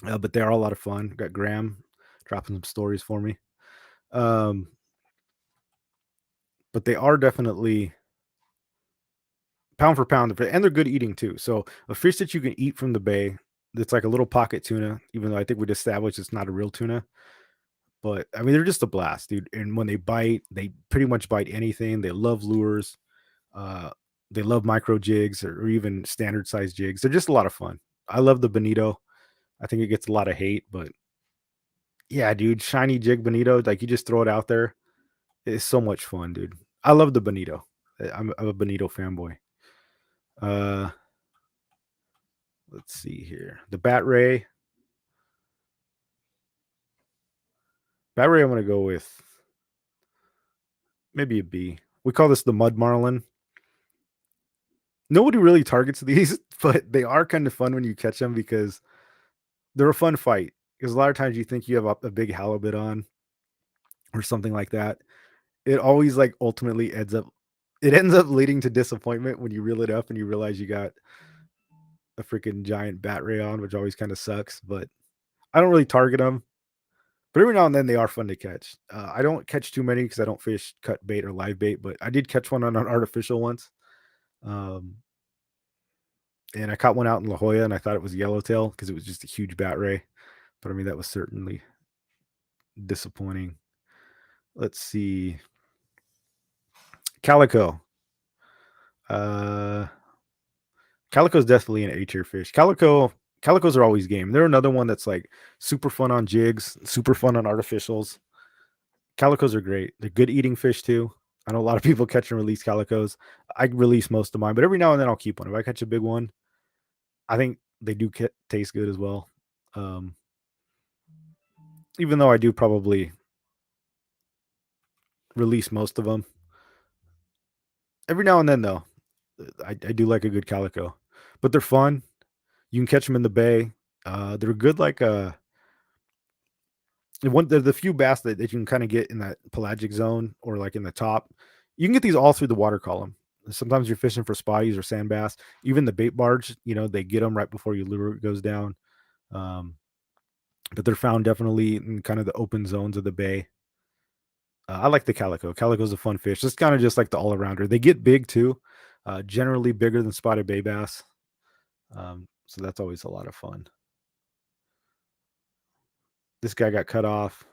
A: But they are a lot of fun. Got Graham dropping some stories for me. Um, but they are definitely pound for pound, and they're good eating too. So a fish that you can eat from the bay, that's like a little pocket tuna, even though I think we'd established it's not a real tuna. But I mean, they're just a blast, dude. And when they bite, they pretty much bite anything. They love lures. Uh, they love micro jigs or even standard size jigs. They're just a lot of fun. I love the bonito. I think it gets a lot of hate, but yeah, dude, shiny jig bonito, like you just throw it out there. It's so much fun, dude. I love the bonito. I'm a bonito fanboy. Uh, let's see here. The bat ray. Bat ray, I'm gonna go with maybe a B. We call this the mud marlin. Nobody really targets these, but they are kind of fun when you catch them because they're a fun fight. Because a lot of times you think you have a big halibut on or something like that. It always like ultimately ends up it ends up leading to disappointment when you reel it up and you realize you got a freaking giant bat ray on, which always kind of sucks. But I don't really target them. But every now and then they are fun to catch. I don't catch too many because I don't fish cut bait or live bait, but I did catch one on an artificial once. Um, and I caught one out in La Jolla and I thought it was yellowtail because it was just a huge bat ray. But I mean, that was certainly disappointing. Let's see. Calico. Uh, Calico is definitely an A tier fish. Calicos are always game. They're another one that's like super fun on jigs, super fun on artificials. Calicos are great. They're good eating fish too. I know a lot of people catch and release calicos. I release most of mine, but every now and then I'll keep one. If I catch a big one, I think they do taste good as well. Um, even though I do probably release most of them, every now and then though, I do like a good calico. But they're fun. You can catch them in the bay. They're good like the few bass that you can kind of get in that pelagic zone or like in the top. You can get these all through the water column. Sometimes you're fishing for spotties or sand bass. Even the bait barge, they get them right before your lure goes down. Um, but they're found definitely in kind of the open zones of the bay. I like the calico. Calico's a fun fish. It's kind of just like the all arounder. They get big too, generally bigger than spotted bay bass. So that's always a lot of fun. This guy got cut off.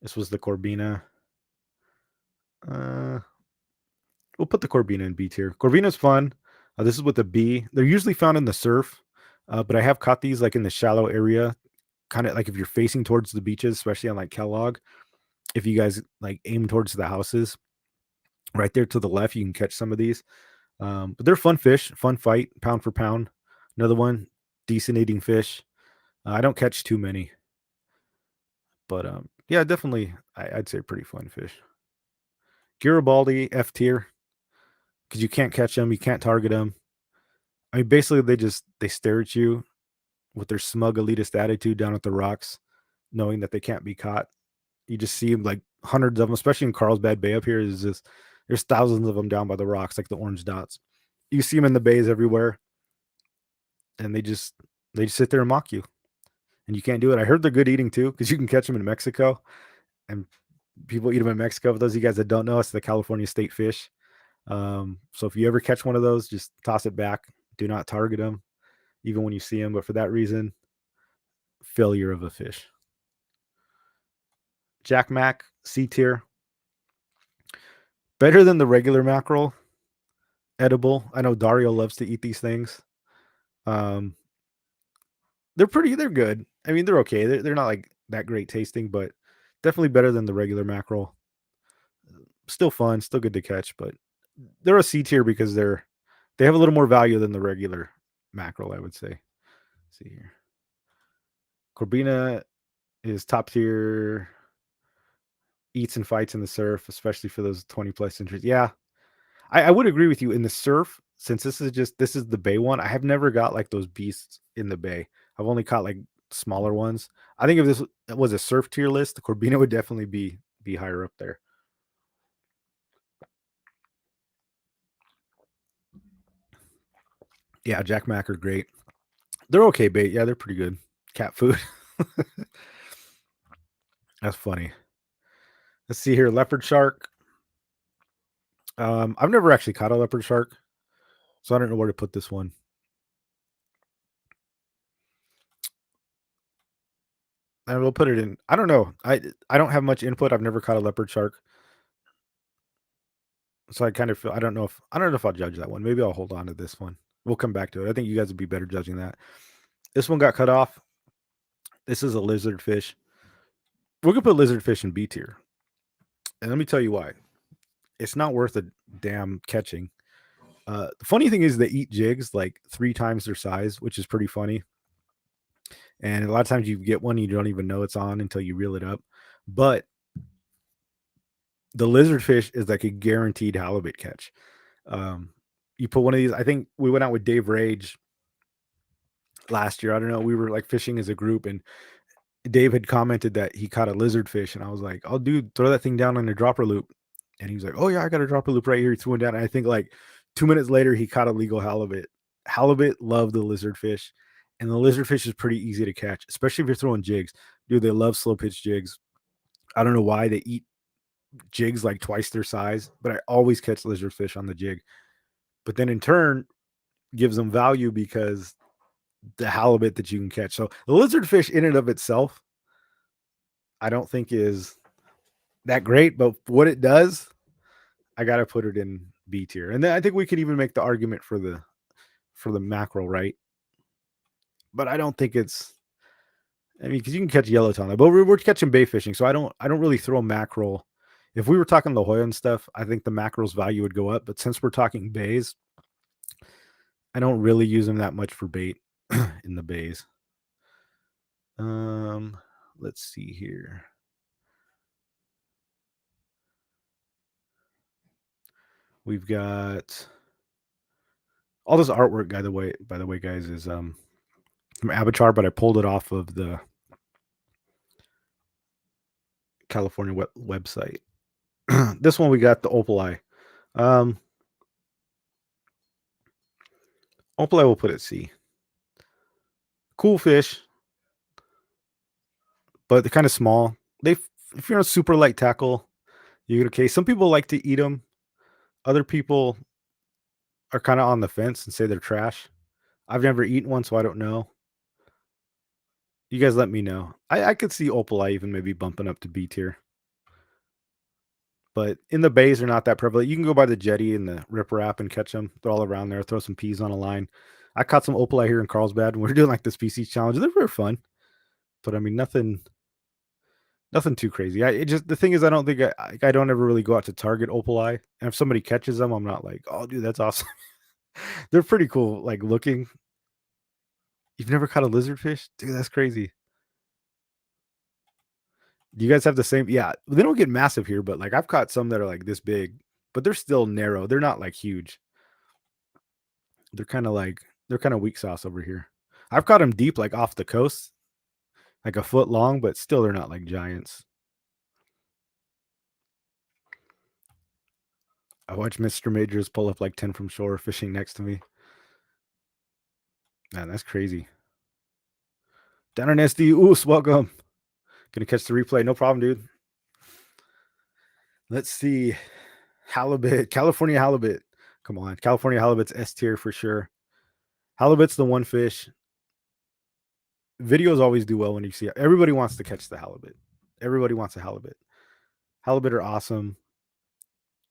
A: This was the Corbina. Uh, we'll put the Corbina in B tier. Corbina's fun. This is with a B. They're usually found in the surf, but I have caught these like in the shallow area, kind of like if you're facing towards the beaches, especially on like Kellogg. If you guys like aim towards the houses, right there to the left, you can catch some of these. But they're fun fish, fun fight, pound for pound. Another one, decent eating fish. I don't catch too many, but yeah, definitely, I'd say pretty fun fish. Garibaldi F tier because you can't catch them, you can't target them. I mean, basically, they stare at you with their smug elitist attitude down at the rocks, knowing that they can't be caught. You just see them like hundreds of them, especially in Carlsbad Bay up here. There's thousands of them down by the rocks, like the orange dots. You see them in the bays everywhere, and they just sit there and mock you, and you can't do it. I heard they're good eating too because you can catch them in Mexico, and people eat them in Mexico. For those of you guys that don't know, it's the California state fish. So if you ever catch one of those, just toss it back. Do not target them, even when you see them. But for that reason, failure of a fish. Jack Mac, C tier. Better than the regular mackerel. Edible. I know Dario loves to eat these things. Um, they're good. I mean, they're okay. They're not like that great tasting, but definitely better than the regular mackerel. Still fun, still good to catch, but they're a C tier because they have a little more value than the regular mackerel, I would say. Let's see here. Corbina is top tier, eats and fights in the surf, especially for those 20 plus inches. Yeah, I would agree with you in the surf, since this is the bay one. I have never got like those beasts in the bay. I've only caught like smaller ones. I think if this was a surf tier list, the Corbina would definitely be higher up there. Yeah, Jack Mac are great. They're okay bait. Yeah, they're pretty good. Cat food. That's funny. Let's see here. Leopard shark. I've never actually caught a leopard shark, so I don't know where to put this one. And we'll put it in. I don't know. I don't have much input. I've never caught a leopard shark, so I kind of feel I don't know if I'll judge that one. Maybe I'll hold on to this one. We'll come back to it. I think you guys would be better judging that. This one got cut off. This is a lizard fish. We're gonna put lizard fish in B tier, and let me tell you why. It's not worth a damn catching. The funny thing is they eat jigs like 3 times their size, which is pretty funny. And a lot of times you get one, you don't even know it's on until you reel it up. But the lizard fish is like a guaranteed halibut catch. Um, you put one of these. I think we went out with Dave Rage last year. I don't know. We were like fishing as a group, and Dave had commented that he caught a lizard fish, and I was like, "Oh, dude, throw that thing down on a dropper loop." And he was like, "Oh yeah, I got a dropper loop right here." He threw one down. And I think like 2 minutes later, he caught a legal halibut. Halibut love the lizardfish, and the lizardfish is pretty easy to catch, especially if you're throwing jigs. Dude, they love slow pitch jigs. I don't know why they eat jigs like twice their size, but I always catch lizardfish on the jig. But then in turn, gives them value because the halibut that you can catch. So the lizardfish in and of itself, I don't think is that great, but what it does, I gotta put it in B tier. And then I think we could even make the argument for the mackerel, right? But I don't think it's. I mean, because you can catch yellowtail, but we're catching bait fishing, so I don't really throw mackerel. If we were talking La Jolla and stuff, I think the mackerel's value would go up. But since we're talking bays, I don't really use them that much for bait in the bays. Um, let's see here. We've got all this artwork. By the way, guys, is from Avatar, but I pulled it off of the California website. This one we got the opal eye. Um, opal eye will put at C. Cool fish, but they're kind of small. They, if you're on a super light tackle, you get okay. Some people like to eat them. Other people are kind of on the fence and say they're trash. I've never eaten one, so I don't know. You guys let me know. I could see opal eye even maybe bumping up to B tier. But in the bays, they're not that prevalent. You can go by the jetty and the rip wrap and catch them. They're all around there. Throw some peas on a line. I caught some opal eye here in Carlsbad. We're doing like the species challenge. They're very fun, but I mean nothing too crazy. I it just the thing is, I don't think I don't ever really go out to target opal eye. And if somebody catches them, I'm not like, oh, dude, that's awesome. They're pretty cool, like looking. You've never caught a lizardfish, dude? That's crazy. Do you guys have the same? Yeah, they don't get massive here, but like I've caught some that are like this big, but they're still narrow. They're not like huge. They're kind of weak sauce over here. I've caught them deep, like off the coast, like a foot long, but still they're not like giants. I watched Mr. Majors pull up like 10 from shore fishing next to me. Man, that's crazy. Down SD, Oos, welcome. Gonna catch the replay. No problem, dude. Let's see. Halibut, California halibut. Come on. California halibut's S tier for sure. Halibut's the one fish. Videos always do well when you see it. Everybody wants to catch the halibut. Everybody wants a halibut. Halibut are awesome.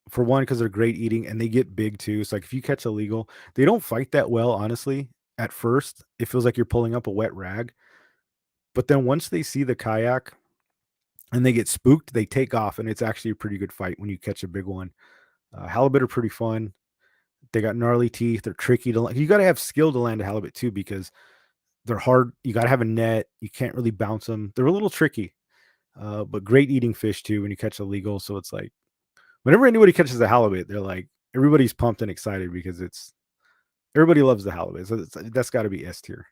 A: For one, because they're great eating and they get big too. So like if you catch illegal, they don't fight that well, honestly. At first, it feels like you're pulling up a wet rag. But then once they see the kayak and they get spooked, they take off, and it's actually a pretty good fight when you catch a big one. Halibut are pretty fun. They got gnarly teeth. They're tricky to. You got to have skill to land a halibut too, because they're hard. You got to have a net. You can't really bounce them. They're a little tricky, but great eating fish too when you catch illegal. So it's like whenever anybody catches a halibut, they're like everybody's pumped and excited because it's everybody loves the halibut. So that's got to be S tier.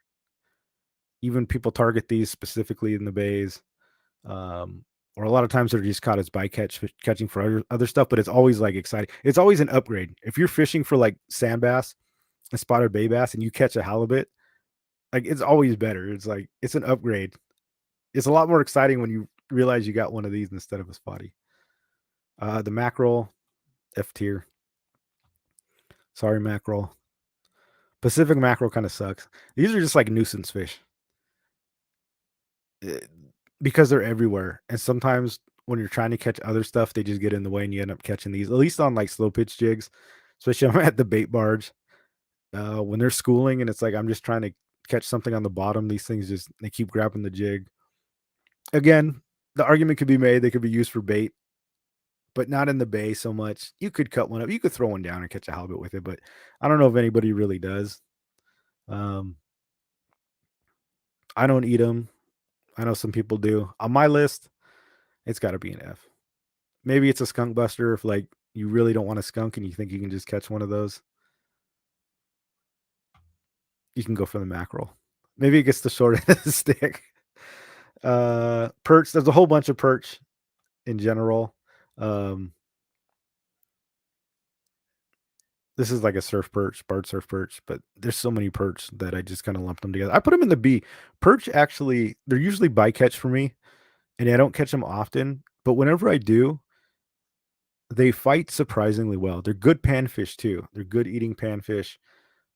A: Even people target these specifically in the bays. Or a lot of times they're just caught as catching for other stuff, but it's always like exciting. It's always an upgrade. If you're fishing for like sand bass and spotted bay bass and you catch a halibut, like it's always better. It's like it's an upgrade. It's a lot more exciting when you realize you got one of these instead of a spotty. The mackerel, F tier. Sorry, mackerel. Pacific mackerel kind of sucks. These are just like nuisance fish. Eh, because they're everywhere. And sometimes when you're trying to catch other stuff, they just get in the way and you end up catching these, at least on like slow pitch jigs, especially I'm at the bait barge. When they're schooling and it's like I'm just trying to catch something on the bottom, these things just they keep grabbing the jig. Again, the argument could be made they could be used for bait, but not in the bay so much. You could cut one up, you could throw one down and catch a halibut with it, but I don't know if anybody really does. Um, I don't eat them. I know some people do. On my list, it's got to be an F. Maybe it's a skunk buster if like you really don't want a skunk and you think you can just catch one of those. You can go for the mackerel. Maybe it gets the short end of the stick. Perch, there's a whole bunch of perch in general. Um, This is like a surf perch, barred surf perch, but there's so many perch that I just kind of lumped them together. I put them in the B. Perch actually, they're usually bycatch for me, and I don't catch them often. But whenever I do, they fight surprisingly well. They're good panfish too. They're good eating panfish.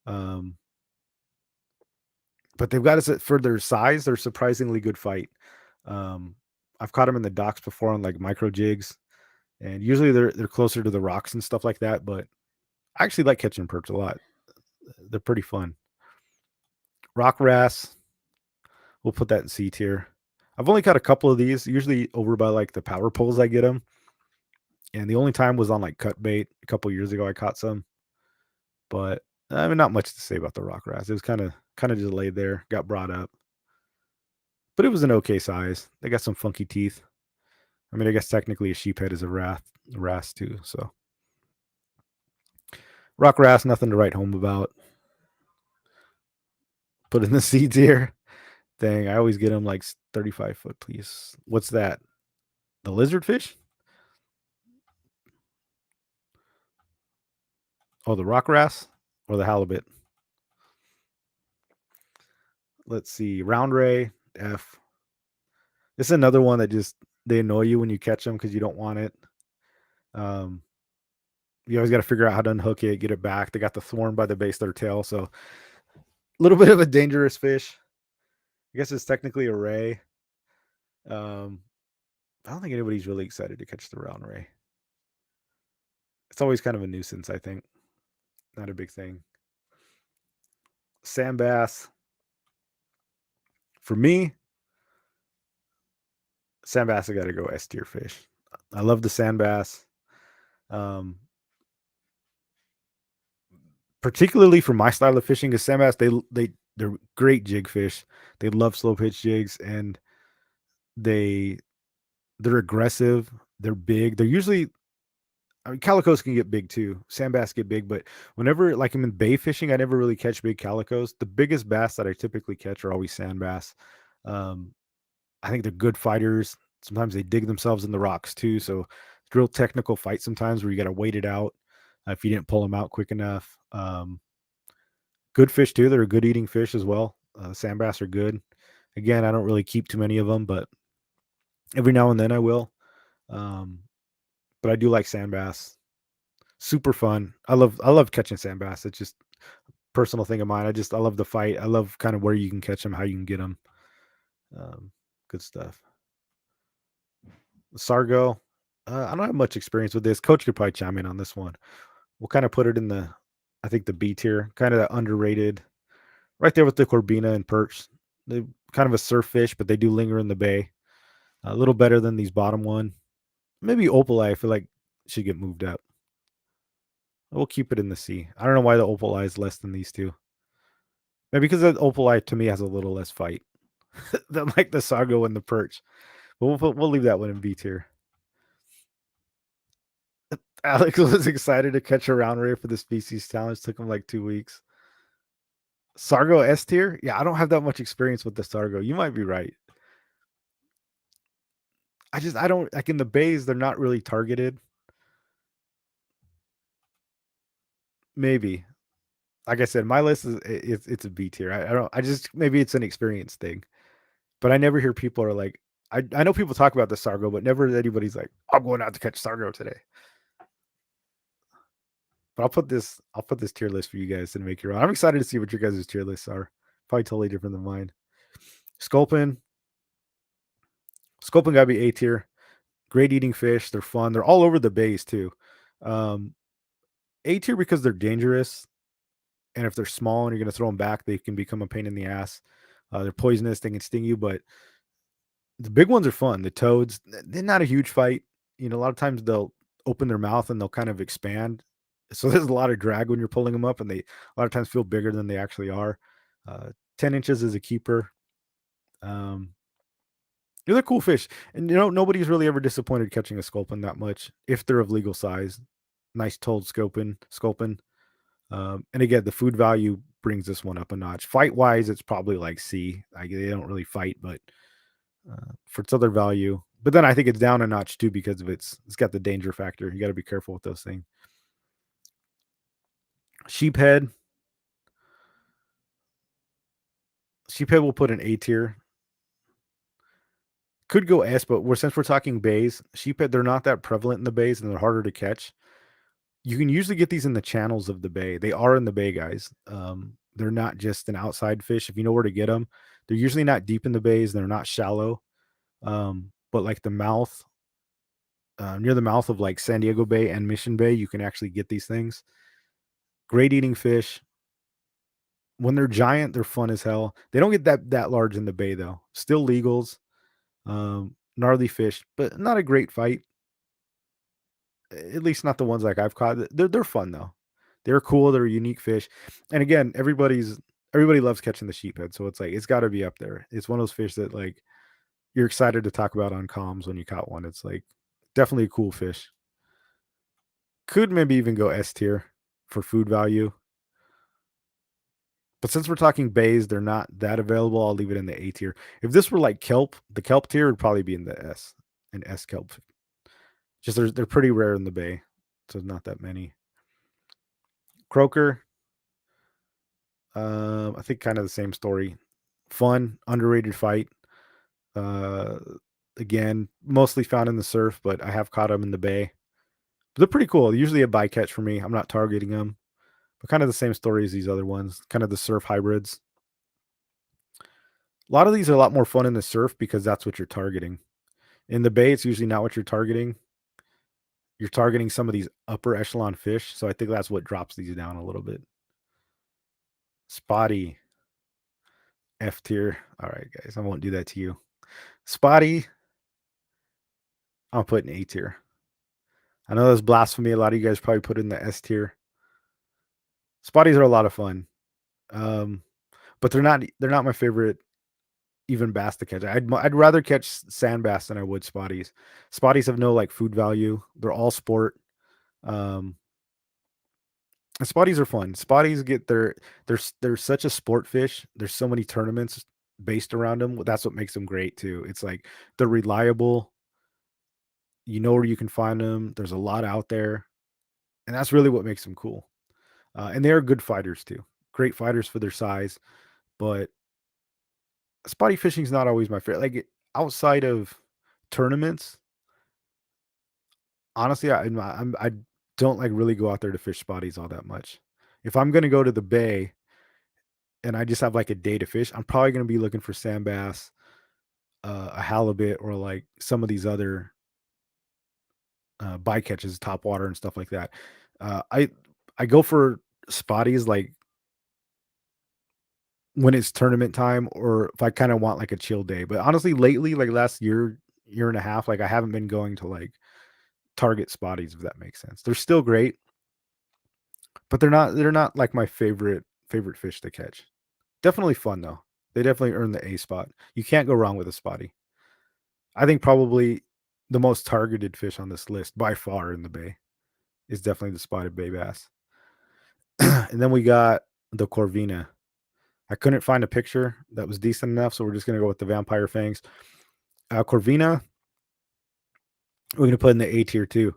A: Um, but they've got us for their size. They're surprisingly good fight. Um, I've caught them in the docks before on like micro jigs, and usually they're closer to the rocks and stuff like that. But I actually like catching perch a lot. They're pretty fun. Rock wrasse, we'll put that in C tier. I've only caught a couple of these, usually over by like the power poles. I get them, and the only time was on like cut bait a couple years ago. I caught some, but I mean, not much to say about the rock wrasse. It was kind of delayed there, got brought up, but it was an okay size. They got some funky teeth. I mean, I guess technically a sheephead is a wrasse too. So rock wrasse, nothing to write home about. Put in the C tier. Dang, I always get them like 35 foot, please. What's that? The lizard fish? Oh, the rock wrasse or the halibut? Let's see. Round ray, F. This is another one that just they annoy you when you catch them because you don't want it. Um, you always got to figure out how to unhook it, get it back. They got the thorn by the base of their tail, so a little bit of a dangerous fish. I guess it's technically a ray. Um, I don't think anybody's really excited to catch the round ray. It's always kind of a nuisance, I think. Not a big thing. Sand bass. For me, sand bass, I got to go S tier fish. I love the sand bass. Um, particularly for my style of fishing, because sand bass, they're great jig fish. They love slow pitch jigs, and they they're aggressive. They're big. They're usually, I mean, calicos can get big too. Sand bass get big, but whenever like I'm in bay fishing, I never really catch big calicos. The biggest bass that I typically catch are always sand bass. Um, I think they're good fighters. Sometimes they dig themselves in the rocks too. So it's a real technical fight sometimes where you got to wait it out if you didn't pull them out quick enough. Good fish too. They're a good eating fish as well. Sand bass are good. Again, I don't really keep too many of them, but every now and then I will. Um, but I do like sand bass. Super fun. I love catching sand bass. It's just a personal thing of mine. I love the fight. I love kind of where you can catch them, how you can get them. Good stuff. Sargo. I don't have much experience with this. Coach could probably chime in on this one. We'll kind of put it in I think the B tier, kind of underrated, right there with the corbina and perch. They kind of a surf fish, but they do linger in the bay. A little better than these bottom one. Maybe opaleye, I feel like should get moved up. We'll keep it in the C. I don't know why the opaleye is less than these two. Maybe because the opaleye to me has a little less fight than like the sargo and the perch. But we'll leave that one in B tier. Alex was excited to catch a round ray for the species challenge. Took him like 2 weeks. Sargo S tier? Yeah, I don't have that much experience with the sargo. You might be right. I don't like in the bays, they're not really targeted. Maybe. Like I said, my list is it's a B tier. I don't I just maybe it's an experience thing. But I never hear people are like I know people talk about the sargo, but never anybody's like, I'm going out to catch sargo today. But I'll put this tier list for you guys to make your own. I'm excited to see what your guys' tier lists are. Probably totally different than mine. Sculpin. Sculpin gotta be A tier. Great eating fish. They're fun. They're all over the bays too. Um, A tier because they're dangerous. And if they're small and you're gonna throw them back, they can become a pain in the ass. They're poisonous, they can sting you, but the big ones are fun. The toads, they're not a huge fight. You know, a lot of times they'll open their mouth and they'll kind of expand. So there's a lot of drag when you're pulling them up, and they a lot of times feel bigger than they actually are. 10 inches is a keeper. Um, they're cool fish. And you know, nobody's really ever disappointed catching a sculpin that much if they're of legal size. Nice told sculpin. And again, the food value brings this one up a notch. Fight wise, it's probably like C. Like they don't really fight, but for its other value. But then I think it's down a notch too because of it's got the danger factor. You got to be careful with those things. Sheephead. Sheephead will put an A tier. Could go S, but since we're talking bays, sheephead, they're not that prevalent in the bays and they're harder to catch. You can usually get these in the channels of the bay. They are in the bay, guys. They're not just an outside fish. If you know where to get them, they're usually not deep in the bays. They're not shallow. But like the mouth, near the mouth of like San Diego Bay and Mission Bay, you can actually get these things. Great eating fish. When they're giant, they're fun as hell. They don't get that large in the bay though. Still legals. Gnarly fish, but not a great fight. At least not the ones like I've caught. They're fun though. They're cool. They're a unique fish. And again, everybody loves catching the sheephead, so it's like it's got to be up there. It's one of those fish that like you're excited to talk about on comms when you caught one. It's like definitely a cool fish. Could maybe even go S tier for food value. But since we're talking bays, they're not that available. I'll leave it in the A tier. If this were like kelp, the kelp tier would probably be in the S, an S kelp. Just they're pretty rare in the bay, so not that many. Croaker, I think kind of the same story. Fun, underrated fight. Uh, Again, mostly found in the surf, but I have caught them in the bay. They're pretty cool. Usually a bycatch for me. I'm not targeting them, but kind of the same story as these other ones. Kind of the surf hybrids. A lot of these are a lot more fun in the surf because that's what you're targeting. In the bay, it's usually not what you're targeting. You're targeting some of these upper echelon fish, so I think that's what drops these down a little bit. Spotty, F tier. All right, guys, I won't do that to you. Spotty, I'll put in A tier. I know that's blasphemy. A lot of you guys probably put in the S tier. Spotties are a lot of fun, um, but they're not my favorite even bass to catch. I'd rather catch sand bass than I would spotties. Spotties have no like food value. They're all sport. Um, and spotties are fun. Spotties get they're such a sport fish. There's so many tournaments based around them. That's what makes them great too. It's like they're reliable. You know where you can find them. There's a lot out there, and that's really what makes them cool. And they are good fighters too. Great fighters for their size, but spotty fishing is not always my favorite. Outside of tournaments, honestly, I don't like really go out there to fish spotties all that much. If I'm gonna go to the bay and I just have like a day to fish, I'm probably gonna be looking for sand bass, a halibut, or like some of these other bycatches, top water, and stuff like that. Uh, I I go for spotties like when it's tournament time or if I kind of want like a chill day. But honestly, lately, like last year and a half, like I haven't been going to like target spotties, if that makes sense. They're still great, but they're not like my favorite fish to catch. Definitely fun though. They definitely earn the A spot. You can't go wrong with a spotty. I think probably the most targeted fish on this list by far in the bay is definitely the spotted bay bass. And then we got the Corvina. I couldn't find a picture that was decent enough, so we're just gonna go with the vampire fangs. Corvina, we're gonna put in the A tier too.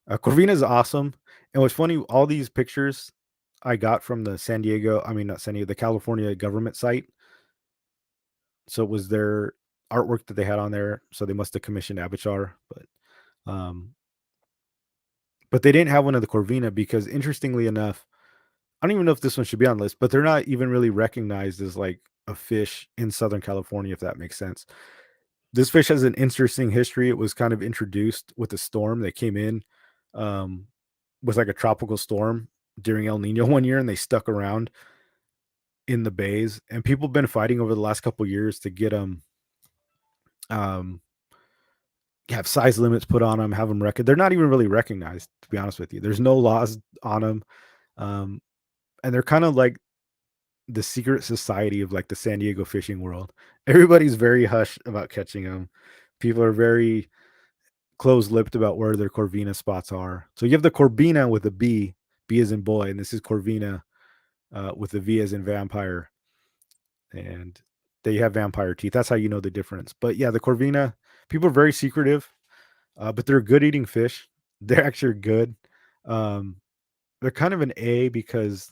A: Corvina is awesome, and what's funny, all these pictures I got from the San Diego, I mean not San Diego, the California government site. So it was their artwork that they had on there. So they must have commissioned Abachar, um, but they didn't have one of the Corvina because interestingly enough, I don't even know if this one should be on the list, but they're not even really recognized as like a fish in Southern California, if that makes sense. This fish has an interesting history. It was kind of introduced with a storm that came in, um, was like a tropical storm during El Nino one year, and they stuck around in the bays. And people have been fighting over the last couple years to get them, um, have size limits put on them, have them they're not even really recognized, to be honest with you. There's no laws on them, um, and they're kind of like the secret society of like the San Diego fishing world. Everybody's very hush about catching them. People are very close-lipped about where their Corvina spots are. So you have the Corvina with a B, B as in boy, and this is Corvina with a V as in vampire, and they have vampire teeth. That's how you know the difference. But yeah, the Corvina, people are very secretive, but they're good eating fish. They're actually good. Um, they're kind of an A because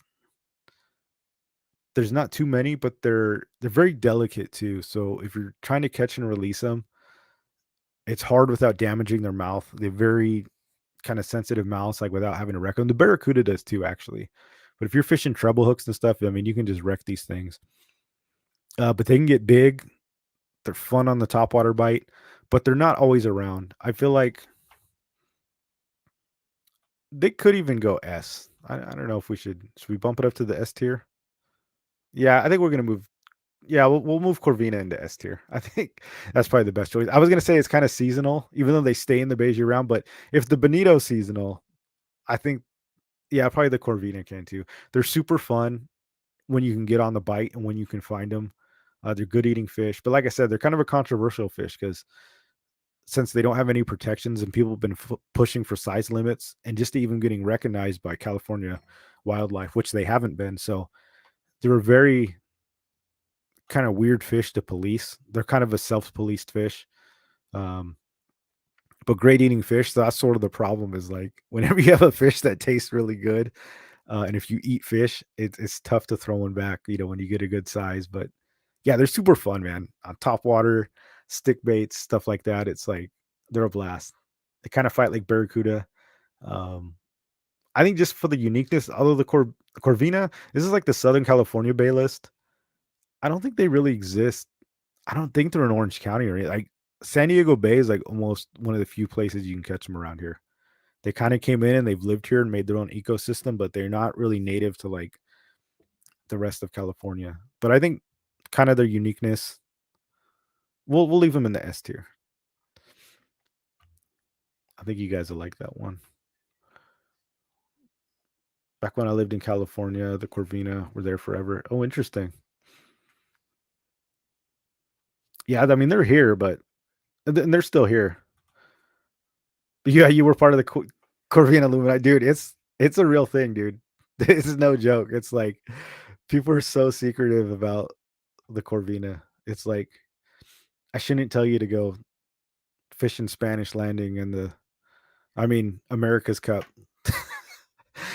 A: there's not too many, but they're very delicate too. So if you're trying to catch and release them, it's hard without damaging their mouth. They're very kind of sensitive mouths, like without having to wreck them. The barracuda does too, actually. But if you're fishing treble hooks and stuff, I mean, you can just wreck these things. But they can get big. They're fun on the topwater bite, but they're not always around. I feel like they could even go S. I don't know if should we bump it up to the S tier? Yeah, I think we're gonna move. Yeah, we'll move Corvina into S tier. I think that's probably the best choice. I was gonna say it's kind of seasonal, even though they stay in the bays year round. But if the Bonito's seasonal, I think yeah, probably the Corvina can too. They're super fun when you can get on the bite and when you can find them. They're good eating fish, but like I said, they're kind of a controversial fish because since they don't have any protections and people have been pushing for size limits and just even getting recognized by California wildlife, which they haven't been. So they're a very kind of weird fish to police. They're kind of a self-policed fish. Um, but great eating fish. So that's sort of the problem is like whenever you have a fish that tastes really good, and if you eat fish, it's tough to throw one back, when you get a good size. But yeah, they're super fun, man. On top water, stick baits, stuff like that. It's like they're a blast. They kind of fight like barracuda. Um, I think just for the uniqueness, although Corvina, this is like the Southern California Bay list. I don't think they really exist. I don't think they're in Orange County or anything. Like San Diego Bay is like almost one of the few places you can catch them around here. They kind of came in and they've lived here and made their own ecosystem, but they're not really native to like the rest of California. But I think kind of their uniqueness, we'll leave them in the S tier. I think you guys will like that one. Back when I lived in California, the Corvina were there forever. Oh, interesting. Yeah, I mean they're here, but and they're still here. Yeah, you were part of the Corvina Illuminati, dude. It's a real thing, dude. This is no joke. It's like people are so secretive about the Corvina. It's like I shouldn't tell you to go fish in Spanish Landing and I mean America's Cup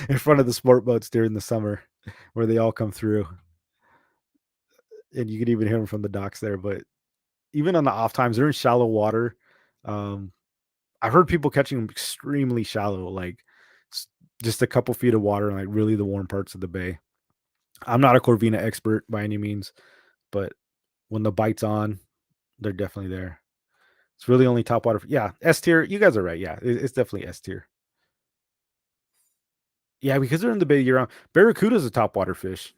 A: in front of the sport boats during the summer, where they all come through, and you can even hear them from the docks there. But even on the off times, they're in shallow water. Um, I've heard people catching them extremely shallow, like just a couple feet of water, in like really the warm parts of the bay. I'm not a Corvina expert by any means, but when the bite's on, they're definitely there. It's really only top water. Yeah, S tier. You guys are right. Yeah, it's definitely S tier. Yeah, because they're in the bay year round. Barracuda is a top water fish,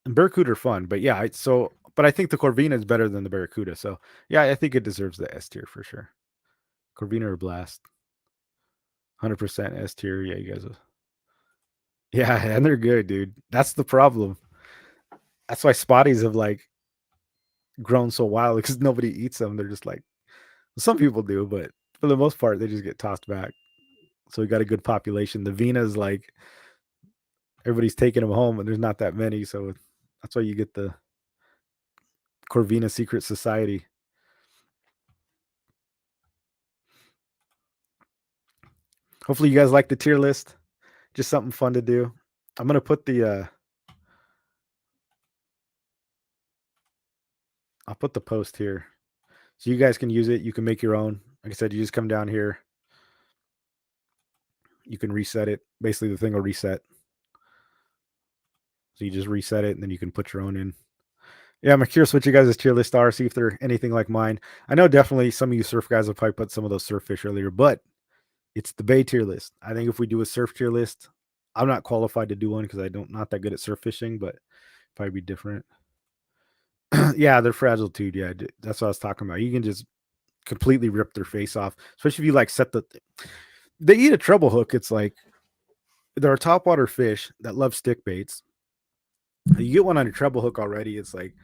A: and barracuda are fun. But yeah, but I think the Corvina is better than the barracuda. So yeah, I think it deserves the S tier for sure. Corvina or blast, 100% S tier. Yeah, you guys. Yeah, and they're good, dude. That's the problem. That's why spotties have like grown so wild because nobody eats them. They're just like some people do, but for the most part, they just get tossed back. So we got a good population. The Vena's like everybody's taking them home, and there's not that many. So that's why you get the Corvina Secret Society. Hopefully, you guys like the tier list. Just something fun to do. I'm gonna put I'll put the post here, so you guys can use it. You can make your own. Like I said, you just come down here. You can reset it. Basically, the thing will reset. So you just reset it, and then you can put your own in. Yeah, I'm curious what you guys' tier list are. See if they're anything like mine. I know definitely some of you surf guys will probably put some of those surf fish earlier, but it's the Bay tier list. I think if we do a surf tier list, I'm not qualified to do one because I don't not that good at surf fishing, but probably be different. Yeah, they're fragile too. Yeah, that's what I was talking about. You can just completely rip their face off, especially if you like set they eat a treble hook. It's like they're a topwater fish that love stick baits. You get one on a treble hook already, it's like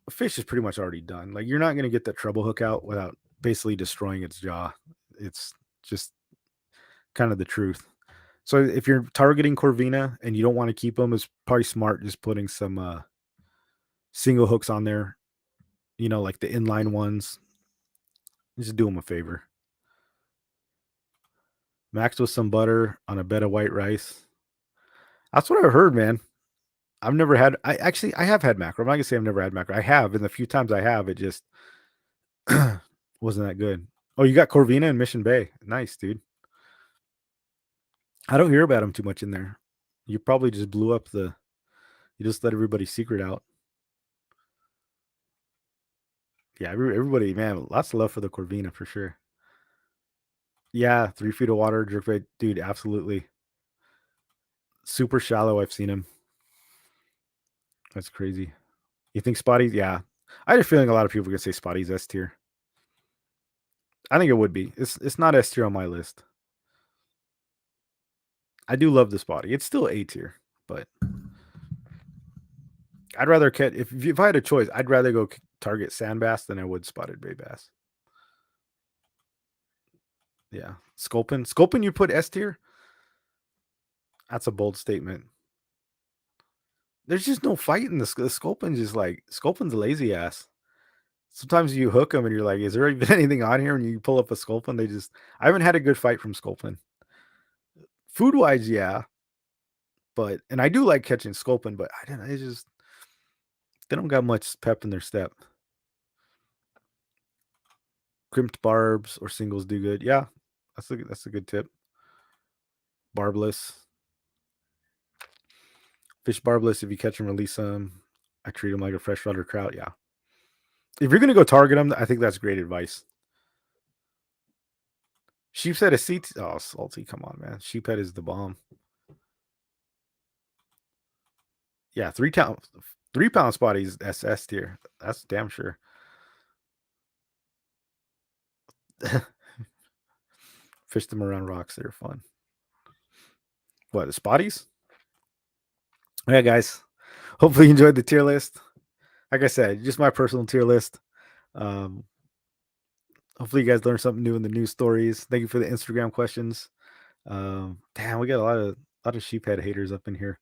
A: a fish is pretty much already done. Like you're not going to get that treble hook out without basically destroying its jaw. It's just kind of the truth. So if you're targeting Corvina and you don't want to keep them, it's probably smart just putting some single hooks on there. Like the inline ones. Just do them a favor. Max with some butter on a bed of white rice. That's what I heard, man. I've never had. I have had mackerel. I'm not gonna say I've never had mackerel. I have, and the few times I have, it just wasn't that good. Oh, you got Corvina in Mission Bay. Nice, dude. I don't hear about them too much in there. You probably just blew up the. You just let everybody's secret out. Yeah, everybody, man, lots of love for the Corvina for sure. Yeah, 3 feet of water, jerkbait, dude, absolutely. Super shallow. I've seen him. That's crazy. You think Spotty? Yeah, I had a feeling a lot of people are gonna say Spotty's S tier. I think it would be. It's not S tier on my list. I do love the Spotty. It's still A tier, but I'd rather catch if I had a choice, I'd rather go target sand bass than I would spotted bay bass. Yeah, sculpin, you put S tier. That's a bold statement. There's just no fight in the sculpin's just like sculpin's a lazy ass. Sometimes you hook them and you're like, is there even anything on here? And you pull up a sculpin, I haven't had a good fight from sculpin. Food wise, yeah, but and I do like catching sculpin, but I don't know, they don't got much pep in their step. Crimped barbs or singles do good. Yeah, that's a good tip. Barbless. Fish barbless, if you catch and release them, I treat them like a freshwater trout. Yeah. If you're going to go target them, I think that's great advice. Sheepshead is CT. Oh, salty. Come on, man. Sheephead is the bomb. Yeah, 3 pound spotties SS tier. That's damn sure. Fish them around rocks. They're fun. What, the spotties? Yeah, guys. Hopefully you enjoyed the tier list. Like I said, just my personal tier list. Um, hopefully you guys learned something new in the news stories. Thank you for the Instagram questions. Damn, we got a lot of sheephead haters up in here.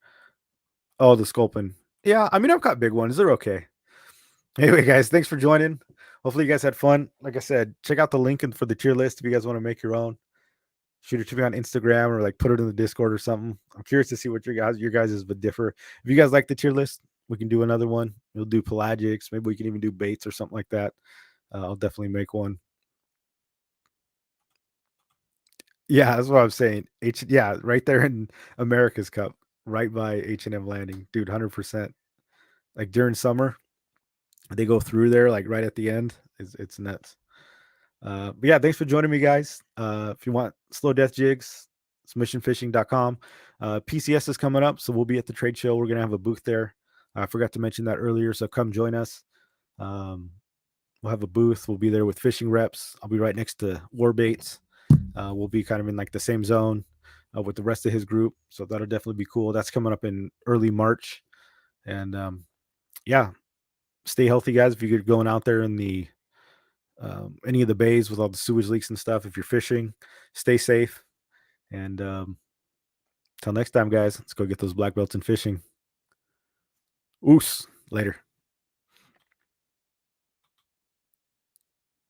A: Oh, the sculpin. Yeah, I mean I've got big ones. They're okay. Anyway, guys, thanks for joining. Hopefully you guys had fun. Like I said, check out the link for the tier list if you guys want to make your own. Shoot it to me on Instagram or like put it in the Discord or something. I'm curious to see what your guys' would differ. If you guys like the tier list, we can do another one. We'll do pelagics. Maybe we can even do baits or something like that. I'll definitely make one. Yeah, that's what I'm saying. Yeah, right there in America's Cup, right by H&M Landing, dude. 100%. Like during summer, they go through there like right at the end. It's nuts. But yeah, thanks for joining me, guys. If you want slow death jigs, it's missionfishing.com. PCS is coming up, so we'll be at the trade show. We're gonna have a booth there. I forgot to mention that earlier, so come join us. Um, we'll have a booth. We'll be there with fishing reps. I'll be right next to War Baits. We'll be kind of in like the same zone with the rest of his group, so that'll definitely be cool. That's coming up in early March, and yeah, stay healthy, guys. If you're going out there in the any of the bays with all the sewage leaks and stuff, if you're fishing, stay safe. And till next time, guys, let's go get those black belts in fishing. Oos. Later.